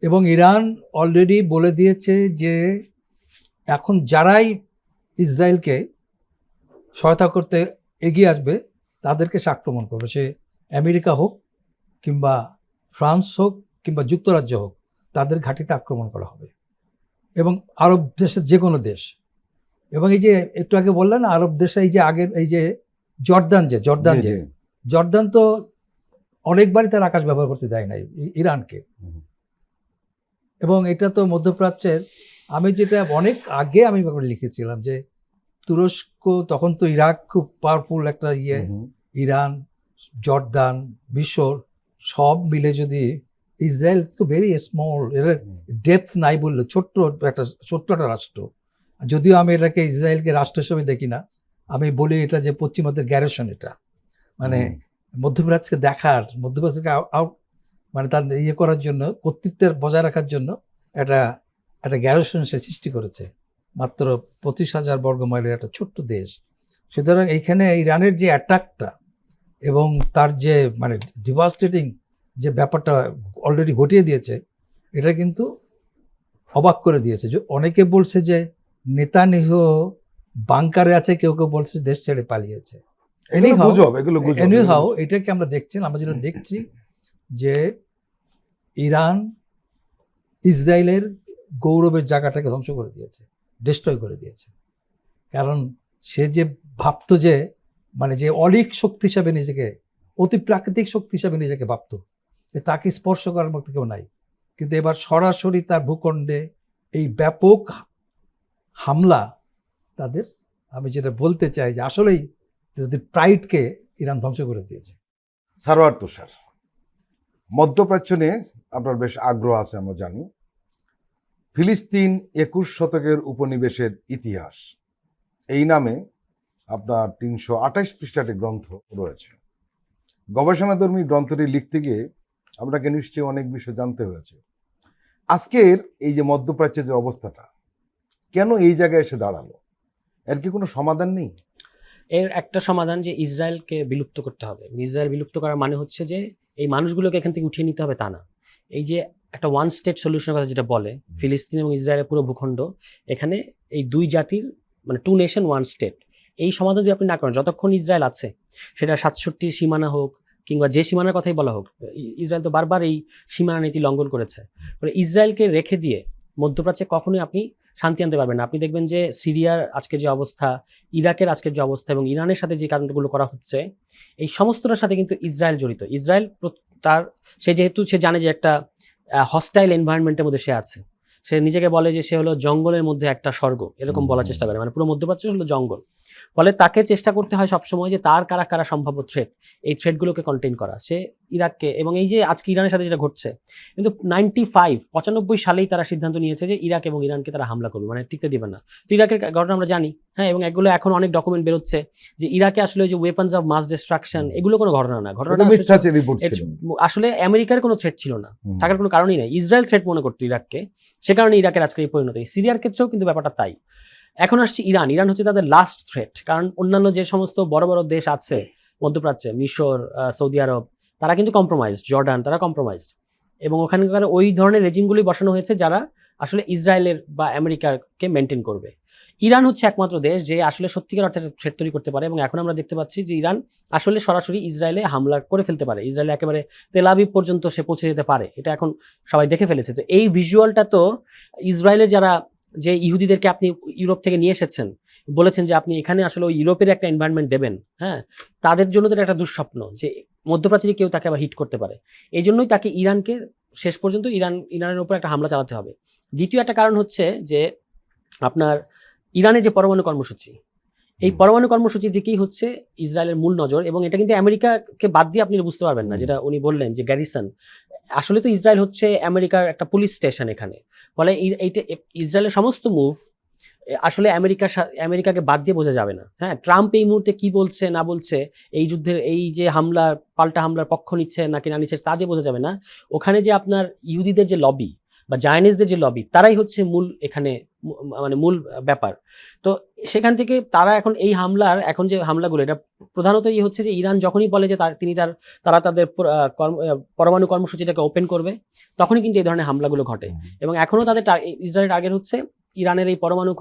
এবং ইরান অলরেডি বলে দিয়েছে যে এখন যারাই ইসরায়েলকে সহায়তা করতে এগিয়ে আসবে তাদেরকে সে আক্রমণ করবে, সে আমেরিকা হোক কিংবা ফ্রান্স হোক কিংবা যুক্তরাজ্য হোক, তাদের ঘাঁটিতে আক্রমণ করা হবে। এবং আরব দেশের যে কোনো দেশ। এবং এই যে একটু আগে বললেন আরব দেশে, এই যে আগের এই যে জর্দান তো অনেকবারই তার আকাশ ব্যবহার করতে দেয় নাই ইরানকে। এবং এটা তো মধ্যপ্রাচ্যের, আমি যেটা অনেক আগে আমি লিখেছিলাম যে তুরস্ক, তখন তো ইরাক খুব পাওয়ারফুল একটা ইরান, জর্দান, মিশর সব মিলে যদি ইসরায়েল তো ভেরি স্মল, এর ডেপথ নাই বললে ছোট্ট একটা রাষ্ট্র। যদিও আমি এটাকে ইসরায়েলকে রাষ্ট্র হিসেবে দেখি না, আমি বলি এটা যে পশ্চিমাদের গ্যারেশন, এটা মানে মধ্যপ্রাচ্যকে দেখার, মধ্যপ্রাচ্যকে মানে তার ইয়ে করার জন্য, কর্তৃত্বের বজায় রাখার জন্য একটা গ্যারেশন সে সৃষ্টি করেছে, মাত্র 25,000 বর্গ মাইলের একটা ছোট্ট দেশ। সুতরাং এইখানে ইরানের যে অ্যাটাকটা এবং তার যে মানে ডিভাস্টেটিং যে ব্যাপারটা অলরেডি ঘটিয়ে দিয়েছে, এটা কিন্তু অবাক করে দিয়েছে। যে অনেকে বলছে যে নেতানিয়াহু বাংকারে আছে, কেউ কেউ বলছে দেশ ছেড়ে পালিয়েছে। এগুলো Anyhow, গুজব, এগুলো গুজব। anyhow, এটাকে আমরা দেখছি, আমরা যেটা দেখছি যে ইরান ইসরায়েলের গৌরবের জায়গাটাকে ধ্বংস করে দিয়েছে, ডিস্ট্রয় করে দিয়েছে। কারণ সে যে ভাবতো যে মানে যে অলিক শক্তি হিসাবে নিজেকে, অতি প্রাকৃতিক শক্তি হিসাবে নিজেকে ভাবতো, যে তাকে স্পর্শ করার মতো কেউ নাই, কিন্তু এবার সরাসরি তার ভূখণ্ডে এই ব্যাপক হামলা তাদের, আমি যেটা বলতে চাই যে আসলেই তাদের প্রাইডকে ইরান ধ্বংস করে দিয়েছে। সারোয়ার তুষার, মধ্যপ্রাচ্য নিয়ে আপনার বেশ আগ্রহ আছে আমরা জানি। ফিলিস্তিন 21 শতকের উপনিবেশের ইতিহাস, এই নামে আপনার 328 পৃষ্ঠার একটি গ্রন্থ রয়েছে। গবেষণাধর্মী গ্রন্থটি লিখতে গিয়ে আপনাকে নিশ্চয়ই অনেক বিষয় জানতে হয়েছে। আজকের এই যে মধ্যপ্রাচ্যের যে অবস্থাটা, কেন এই জায়গায় এসে দাঁড়ালো, এর কি কোনো সমাধান নেই? এর একটা সমাধান যে ইসরায়েলকে বিলুপ্ত করতে হবে। ইসরায়েল বিলুপ্ত করার মানে হচ্ছে যে এই মানুষগুলোকে এখান থেকে উঠিয়ে নিতে হবে, তা না। এই যে একটা ওয়ান স্টেট সলিউশনের কথা যেটা বলে, ফিলিস্তিন এবং ইসরায়েলের পুরো ভূখণ্ড, এখানে এই দুই জাতির মানে 2 নেশন 1 স্টেট, এই সমাধান যদি আপনি না করেন, যতক্ষণ ইসরায়েল আছে, সেটা 67 সীমানা হোক কিংবা যে সীমানার কথাই বলা হোক, ইসরায়েল তো বারবার এই সীমানা নীতি লঙ্ঘন করেছে। মানে ইসরায়েলকে রেখে দিয়ে মধ্যপ্রাচ্যে কখনোই আপনি শান্তি আনতে পারবেন না। আপনি দেখবেন যে সিরিয়ার আজকের যে অবস্থা, ইরাকের আজকের যে অবস্থা এবং ইরানের সাথে যে কাজগুলো করা হচ্ছে, এই সমস্তটার সাথে কিন্তু ইসরায়েল জড়িত। ইসরায়েল তার যেহেতু সে জানে যে একটা হস্টাইল এনভায়রনমেন্টের মধ্যে সে আছে, সে নিজেকে বলে যে সে হলো জঙ্গলের মধ্যে একটা স্বর্গ, এরকম বলার চেষ্টা করে। মানে পুরো মধ্যপ্রাচ্য হলো জঙ্গল। ফলে তাকে চেষ্টা করতে হয় সবসময় যে তার কারা কারা সম্ভাব্য থ্রেট, এই থ্রেটগুলোকে কন্টেইন করা। সে ইরাককে, এবং এই যে আজকে ইরানের সাথে যেটা ঘটছে, কিন্তু 95 সালেই তারা সিদ্ধান্ত নিয়েছে যে ইরাক এবং ইরানকে তারা হামলা করবে, মানে টিকতে দিবে না। তো ইরাকের ঘটনা আমরা জানি, হ্যাঁ, এবং এগুলো এখন অনেক ডকুমেন্ট বেরোচ্ছে যে ইরাকে আসলে যে ওয়েপন্স অফ মাস ডিস্ট্রাকশন, এগুলো কোনো ঘটনা না। ঘটনাটা আসলে আমেরিকার কোনো থ্রেট ছিল না, থাকার কোনো কারণই নাই। ইসরায়েল থ্রেট মনে করতো ইরাককে, সে কারণে ইরাকের আজকের এই পরিণতি। সিরিয়ার ক্ষেত্রেও কিন্তু ব্যাপারটা তাই। এখন আসছে ইরান। ইরান হচ্ছে তাদের লাস্ট থ্রেট, কারণ অন্যান্য যে সমস্ত বড় বড় দেশ আছে মধ্যপ্রাচ্যে, মিশর, সৌদি আরব, তারা কিন্তু কম্প্রোমাইজড, জর্ডান, তারা কম্প্রোমাইজড, এবং ওখানকার ওই ধরনের রেজিমগুলি বসানো হয়েছে যারা আসলে ইসরায়েলের বা আমেরিকাকে মেনটেন করবে। ইরান হচ্ছে একমাত্র দেশ যে আসলে সত্যিকার অর্থে থ্রেট তৈরি করতে পারে, এবং এখন আমরা দেখতে পাচ্ছি যে ইরান আসলে সরাসরি ইসরায়েলে হামলা করে ফেলতে পারে। ইসরায়েলে একেবারে তেল আবিব পর্যন্ত সে পৌঁছে যেতে পারে, এটা এখন সবাই দেখে ফেলেছে। তো এই ভিজুয়ালটা তো ইসরায়েলের যারা যে ইহুদিদেরকে আপনি ইউরোপ থেকে নিয়ে এসেছেন, বলেছেন যে আপনি এখানে আসলে ওই ইউরোপের একটা এনভায়রনমেন্ট দেবেন, হ্যাঁ, তাদের জন্য তো একটা দুঃস্বপ্ন যে মধ্যপ্রাচ্যে কেউ তাকে আবার হিট করতে পারে। এই জন্যই তাকে ইরানকে শেষ পর্যন্ত ইরানের উপর একটা হামলা চালাতে হবে। দ্বিতীয় একটা কারণ হচ্ছে যে আপনার ইরানের যে পরমাণু কর্মসূচি, এই পরমাণু কর্মসূচির দিকেই হচ্ছে ইসরায়েলের মূল নজর, এবং এটা কিন্তু আমেরিকাকে বাদ দিয়ে আপনি বুঝতে পারবেন না, যেটা উনি বললেন যে গ্যারিসন। আসলে তো ইসরায়েল হচ্ছে আমেরিকার একটা পুলিশ স্টেশন এখানে। ফলে এইটা ইসরায়েলের সমস্ত মুভ আসলে আমেরিকাকে বাদ দিয়ে বোঝা যাবে না। হ্যাঁ, ট্রাম্প এই মুহূর্তে কি বলছে না বলছে, এই যুদ্ধের এই যে হামলার পাল্টা হামলার পক্ষ নিচ্ছে নাকি না নিচ্ছে, তা দিয়ে বোঝা যাবে না। ওখানে যে আপনার ইহুদিদের যে লবি বা জায়নিজদের যে লবি, তারাই হচ্ছে মূল এখানে মানে মূল ব্যাপার। তো সেখান থেকে তারা এখন এই হামলার, এখন যে হামলাগুলো, এটা প্রধানত এই হচ্ছে যে ইরান যখনই বলে যে তারা তাদের পরমাণু কর্মসূচিটাকে ওপেন করবে, তখনই কিন্তু এই ধরনের হামলাগুলো ঘটে। এবং এখনও তাদের ইসরায়েলের টার্গেট হচ্ছে ইরানের এই পরমাণু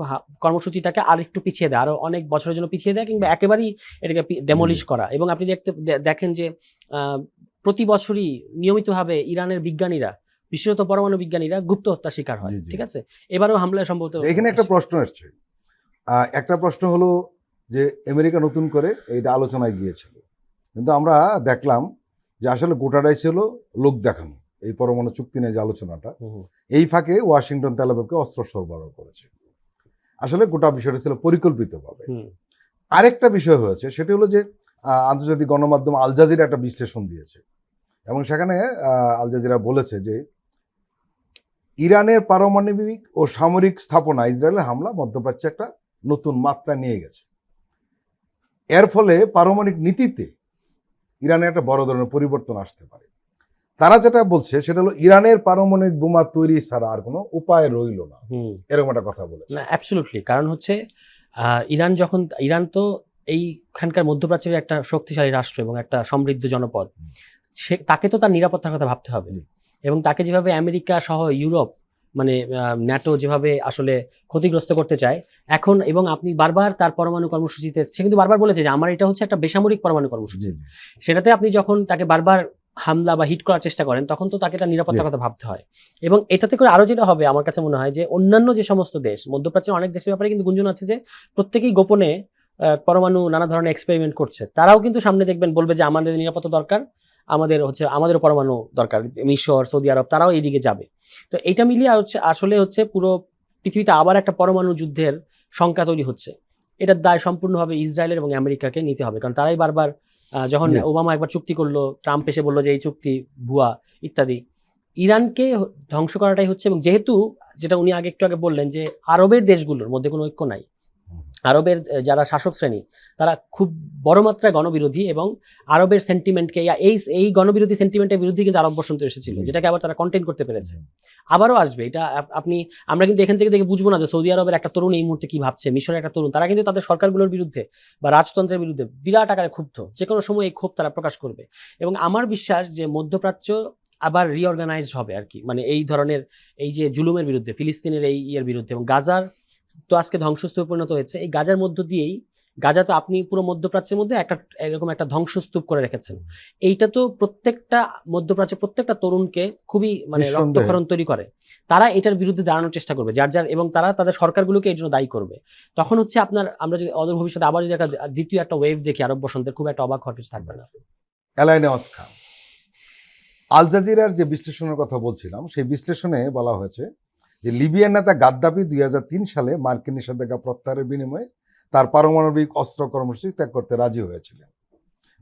কর্মসূচিটাকে আর একটু পিছিয়ে দেয়, আরো অনেক বছরের জন্য পিছিয়ে দেয়, কিংবা একেবারেই এটাকে ডেমোলিশ করা। এবং আপনি দেখেন যে প্রতি বছরই নিয়মিতভাবে ইরানের বিজ্ঞানীরা, বিশেষত পরমাণু বিজ্ঞানীরা গুপ্ত হত্যা শিকার হয়। ঠিক আছে, এবারও হামলায় সম্ভবত। এখানে একটা প্রশ্ন আসছে, একটা প্রশ্ন হলো যে আমেরিকা নতুন করে এইটা আলোচনায় গিয়েছিল, কিন্তু আমরা দেখলাম যে আসলে গোটাটাই ছিল লোক দেখানো। এই পরমাণু চুক্তি নিয়ে যে আলোচনাটা, এই ফাঁকে ওয়াশিংটন তেল আবিবকে অস্ত্র সরবরাহ করেছে। আসলে গোটা বিষয়টা ছিল পরিকল্পিতভাবে। আরেকটা বিষয় হয়েছে, সেটা হলো যে আন্তর্জাতিক গণমাধ্যম আল জাজিরা একটা বিশ্লেষণ দিয়েছে, এবং সেখানে আল জাজিরা বলেছে যে ইরানের পারমাণবিক ও সামরিক স্থাপনা ইসরায়েলের হামলা মধ্যপ্রাচ্যে একটা নতুন মাত্রা নিয়ে গেছে। এর ফলে পারমাণবিক নীতিতে ইরানের একটা বড় ধরনের পরিবর্তন আসতে পারে। তারা যেটা বলছে সেটা হলো ইরানের পারমাণবিক বোমা তৈরি ছাড়া আর কোনো উপায় রইল না, এরকম একটা কথা বলেছে। না, অ্যাবসলিউটলি। কারণ হচ্ছে ইরান তো এইখানকার মধ্যপ্রাচ্যের একটা শক্তিশালী রাষ্ট্র এবং একটা সমৃদ্ধ জনপদ, তাকে তো তার নিরাপত্তার কথা ভাবতে হবে। এবং তাকে যেভাবে আমেরিকা সহ ইউরোপ মানে ন্যাটো যেভাবে আসলে ক্ষতিগ্রস্ত করতে চায় এখন, এবং আপনি বারবার তার পরমাণু কর্মসূচিতে, সে কিন্তু বারবার বলেছে যে আমার এটা হচ্ছে একটা বেসামরিক পরমাণু কর্মসূচি, সেটাতে আপনি যখন তাকে বারবার হামলা বা হিট করার চেষ্টা করেন তখন তো তাকে তার নিরাপত্তার কথা ভাবতে হয়। এবং এটাতে করে আরো যেটা হবে আমার কাছে মনে হয় যে অন্যান্য যে সমস্ত দেশ, মধ্যপ্রাচ্যের অনেক দেশের ব্যাপারে কিন্তু গুঞ্জন আছে যে প্রত্যেকেই গোপনে পরমাণু নানা ধরনের এক্সপেরিমেন্ট করছে, তারাও কিন্তু সামনে দেখবেন বলবে যে আমাদের নিরাপত্তা দরকার, আমাদের পরমাণু দরকার। মিশর, সৌদি আরব তারাও এইদিকে যাবে। তো এটা মিলিয়ে আসলে হচ্ছে পুরো পৃথিবীতে আবার একটা পরমাণু যুদ্ধের শঙ্কা তৈরি হচ্ছে। এটার দায় সম্পূর্ণভাবে ইসরায়েলের এবং আমেরিকাকে নিতে হবে, কারণ তারাই বারবার যখন ওবামা একবার চুক্তি করলো, ট্রাম্প এসে বললো যে এই চুক্তি ভুয়া ইত্যাদি, ইরানকে ধ্বংস করাটাই হচ্ছে। এবং যেহেতু যেটা উনি একটু আগে বললেন যে আরবের দেশগুলোর মধ্যে কোনো ঐক্য নাই, আরবের যারা শাসক শ্রেণী তারা খুব বড় মাত্রায় গণবিরোধী, এবং আরবের সেন্টিমেন্টকে এই গণবিরোধী সেন্টিমেন্টের বিরুদ্ধে কিন্তু আরব বসন্ত এসেছিল, যেটাকে আবার তারা কন্টেইন করতে পেরেছে, আবারও আসবে এটা। আমরা কিন্তু এখান থেকে দেখে বুঝবো না যে সৌদি আরবের একটা তরুণ এই মুহূর্তে কি ভাবছে, মিশরের একটা তরুণ, তারা কিন্তু তাদের সরকারগুলোর বিরুদ্ধে বা রাজতন্ত্রের বিরুদ্ধে বিরাট আকারে ক্ষুব্ধ, যে কোনো সময় এই ক্ষোভ তারা প্রকাশ করবে। এবং আমার বিশ্বাস যে মধ্যপ্রাচ্য আবার রিঅর্গানাইজড হবে আর কি, মানে এই ধরনের এই যে জুলুমের বিরুদ্ধে, ফিলিস্তিনের এই বিরুদ্ধে। এবং গাজার তো আজকে ধ্বংসস্তূপে পরিণত হয়েছে, এই গাজার মধ্য দিয়েই, গাজা তো আপনি পুরো মধ্যপ্রাচ্যের মধ্যে এরকম একটা ধ্বংসস্তূপ করে রেখেছেন, এইটা তো প্রত্যেকটা মধ্যপ্রাচ্যের প্রত্যেকটা তরুণকে খুবই মানে রক্তক্ষরণ তৈরি করে। তারা এটার বিরুদ্ধে দাঁড়ানোর চেষ্টা করবে এবং তারা তাদের সরকারগুলোকে এর জন্য দায়ী করবে। তখন হচ্ছে আমরা যদি অদূর ভবিষ্যতে আবার যদি একটা দ্বিতীয় একটা ওয়েভ দেখি আরব বসন্তের, খুব একটা অবাক হওয়ার কিছু থাকবে না। এলাইনেওয়াজ খান, আল জাজিরার যে বিশ্লেষণের কথা বলছিলাম, সেই বিশ্লেষণে বলা হয়েছে যে লিবিয়ার নেতা গাদ্দাফি 2003 সালে মার্কিন নিষেধাজ্ঞা প্রত্যাহারের বিনিময়ে তার পারমাণবিক অস্ত্র কর্মসূচি ত্যাগ করতে রাজি হয়েছিলেন।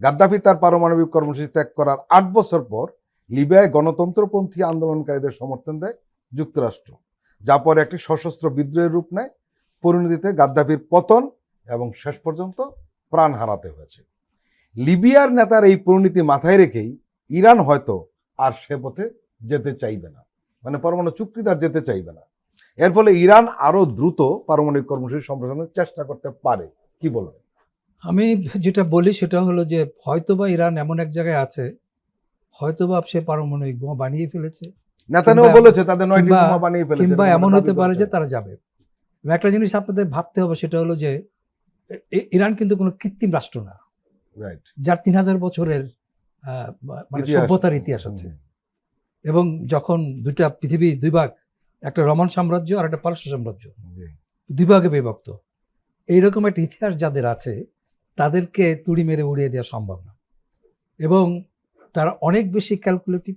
গাদ্দাফি তার পারমাণবিক কর্মসূচি ত্যাগ করার 8 বছর পর লিবিয়ায় গণতন্ত্রপন্থী আন্দোলনকারীদের সমর্থন দেয় যুক্তরাষ্ট্র, যা পরে একটি সশস্ত্র বিদ্রোহের রূপ নেয়। পরিণতিতে গাদ্দাফির পতন এবং শেষ পর্যন্ত প্রাণ হারাতে হয়েছে। লিবিয়ার নেতার এই পরিণতি মাথায় রেখেই ইরান হয়তো আর সে পথে যেতে চাইবে না, মানে পরমাণু চুক্তিতে আর যেতে চাইবে না। এর ফলে ইরান আরো দ্রুত পারমাণবিক কর্মসূচি সম্প্রসারণের চেষ্টা করতে পারে। কি বলবেন? আমি যেটা বলি সেটা হলো যে হয়তোবা ইরান এমন এক জায়গায় আছে, হয়তোবা সে পারমাণবিক বোমা বানিয়ে ফেলেছে, নেতানিয়াহু বলেছে তাদের 9টি বোমা বানিয়ে ফেলেছে, কিংবা এমন হতে পারে যে তারা যাবে। একটা জিনিস আপনাদের ভাবতে হবে, সেটা হলো যে ইরান কিন্তু কোনো কৃত্রিম রাষ্ট্র না, রাইট, যার 3000 বছরের মানে সভ্যতার ইতিহাস আছে। এবং যখন পৃথিবী দুই ভাগ, একটা রোমান সাম্রাজ্য আর একটা পারস্য সাম্রাজ্য, দুই ভাগে বিভক্ত, এইরকম একটা ইতিহাস যাদের আছে তাদেরকে তুড়ি মেরে উড়িয়ে দেওয়া সম্ভব না। এবং তারা অনেক বেশি ক্যালকুলেটিভ।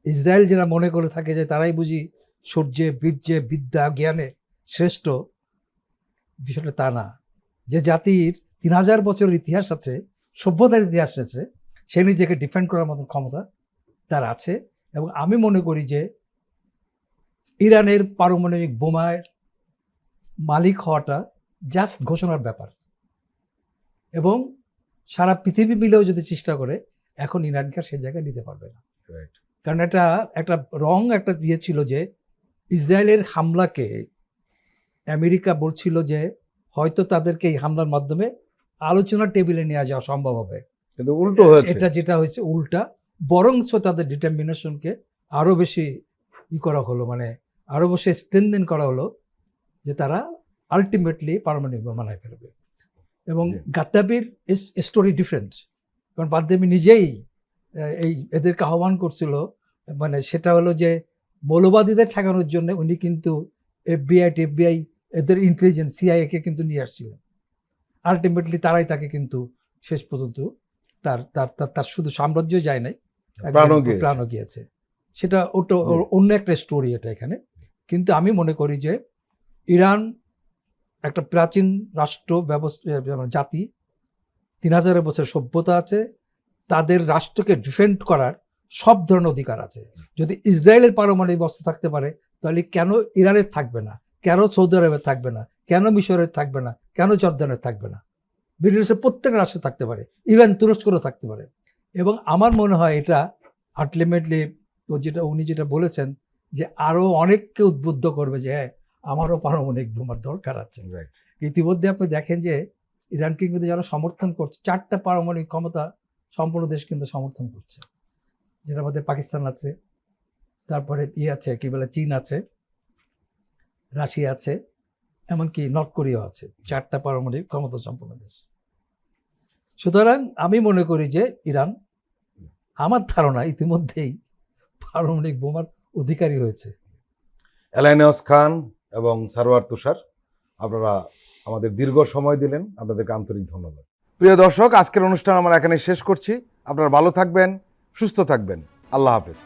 ইসরায়েল যারা মনে করে থাকে যে তারাই বুঝি সূর্যে, বীর্যে, বিদ্যা, জ্ঞানে শ্রেষ্ঠ, বিষয়টা তা না। যে জাতির 3000 বছরের ইতিহাস আছে, সভ্যতার ইতিহাস আছে, সে নিজেকে ডিফেন্ড করার মতো ক্ষমতা তার আছে। এবং আমি মনে করি যে ইরানের পারমাণবিক বোমার মালিক হওয়াটা জাস্ট ঘোষণার ব্যাপার, এবং সারা পৃথিবী মিলেও যদি চেষ্টা করে এখন ইরানকে সে জায়গায় নিতে পারবে না। কারণ এটা একটা একটা ইয়ে ছিল যে ইসরায়েলের হামলাকে আমেরিকা বলছিল যে হয়তো তাদেরকে এই হামলার মাধ্যমে আলোচনার টেবিলে নিয়ে যাওয়া সম্ভব হবে, কিন্তু উল্টো হয়েছে। এটা যেটা হয়েছে উল্টা, বরঞ্চ তাদের ডিটারমিনেশনকে আরো বেশি করা হলো, মানে আরো বেশি স্ট্রেনথেন করা হলো যে তারা আলটিমেটলি পারমাণবিক বোমা বানায় ফেলবে। এবং গাদ্দাফির স্টোরি ডিফারেন্ট, কারণ গাদ্দাফি নিজেই এদেরকে আহ্বান করছিল, মানে সেটা হলো যে মৌলবাদীদের ঠেকানোর জন্য উনি কিন্তু এফবিআই এদের ইন্টেলিজেন্স CIA কে কিন্তু নিয়ে আসছিলেন। আলটিমেটলি তারাই তাকে কিন্তু শেষ পর্যন্ত তার শুধু সাম্রাজ্য যায় নাই, প্রাণও গিয়েছে। সেটা অন্য একটা স্টোরি এটা এখানে। কিন্তু আমি মনে করি যে ইরান একটা প্রাচীন রাষ্ট্র ব্যবস্থা, জাতি, 3000 বছর সভ্যতা আছে, তাদের রাষ্ট্রকে ডিফেন্ড করার সব ধরনের অধিকার আছে। যদি ইসরায়েলের পারমাণবিক অস্ত্র থাকতে পারে তাহলে কেন ইরানের থাকবে না, কেন সৌদি আরবের থাকবে না, কেন মিশরের থাকবে না, কেন জর্দানের থাকবে না? মিডল ইস্টের প্রত্যেক রাষ্ট্রে থাকতে পারে, ইভেন তুরস্কেরও থাকতে পারে। এবং আমার মনে হয় এটা আলটিমেটলি উনি যেটা বলেছেন যে আরো অনেককে উদ্বুদ্ধ করবে যে হ্যাঁ আমারও পারমাণবিক বোমার দরকার আছে। ইতিমধ্যে আপনি দেখেন যে ইরানকে কিন্তু যারা সমর্থন করছে, 4টা পারমাণবিক ক্ষমতা সম্পূর্ণ দেশ কিন্তু সমর্থন করছে, যেটার মধ্যে পাকিস্তান আছে, তারপরে আছে কি বলে, চীন আছে, রাশিয়া আছে, এমনকি নর্থ কোরিয়া আছে, 4টা পারমাণবিক ক্ষমতা সম্পন্ন দেশ। সুতরাং আমি মনে করি যে ইরান, আমার ধারণা, ইতিমধ্যেই পারমাণবিক বোমার অধিকারী হয়েছে। এলাইনাস খান এবং সারোয়ার তুষার, আপনারা আমাদের দীর্ঘ সময় দিলেন, আপনাদেরকে আন্তরিক ধন্যবাদ। প্রিয় দর্শক, আজকের অনুষ্ঠান আমরা এখানে শেষ করছি। আপনারা ভালো থাকবেন, সুস্থ থাকবেন। আল্লাহ হাফেজ।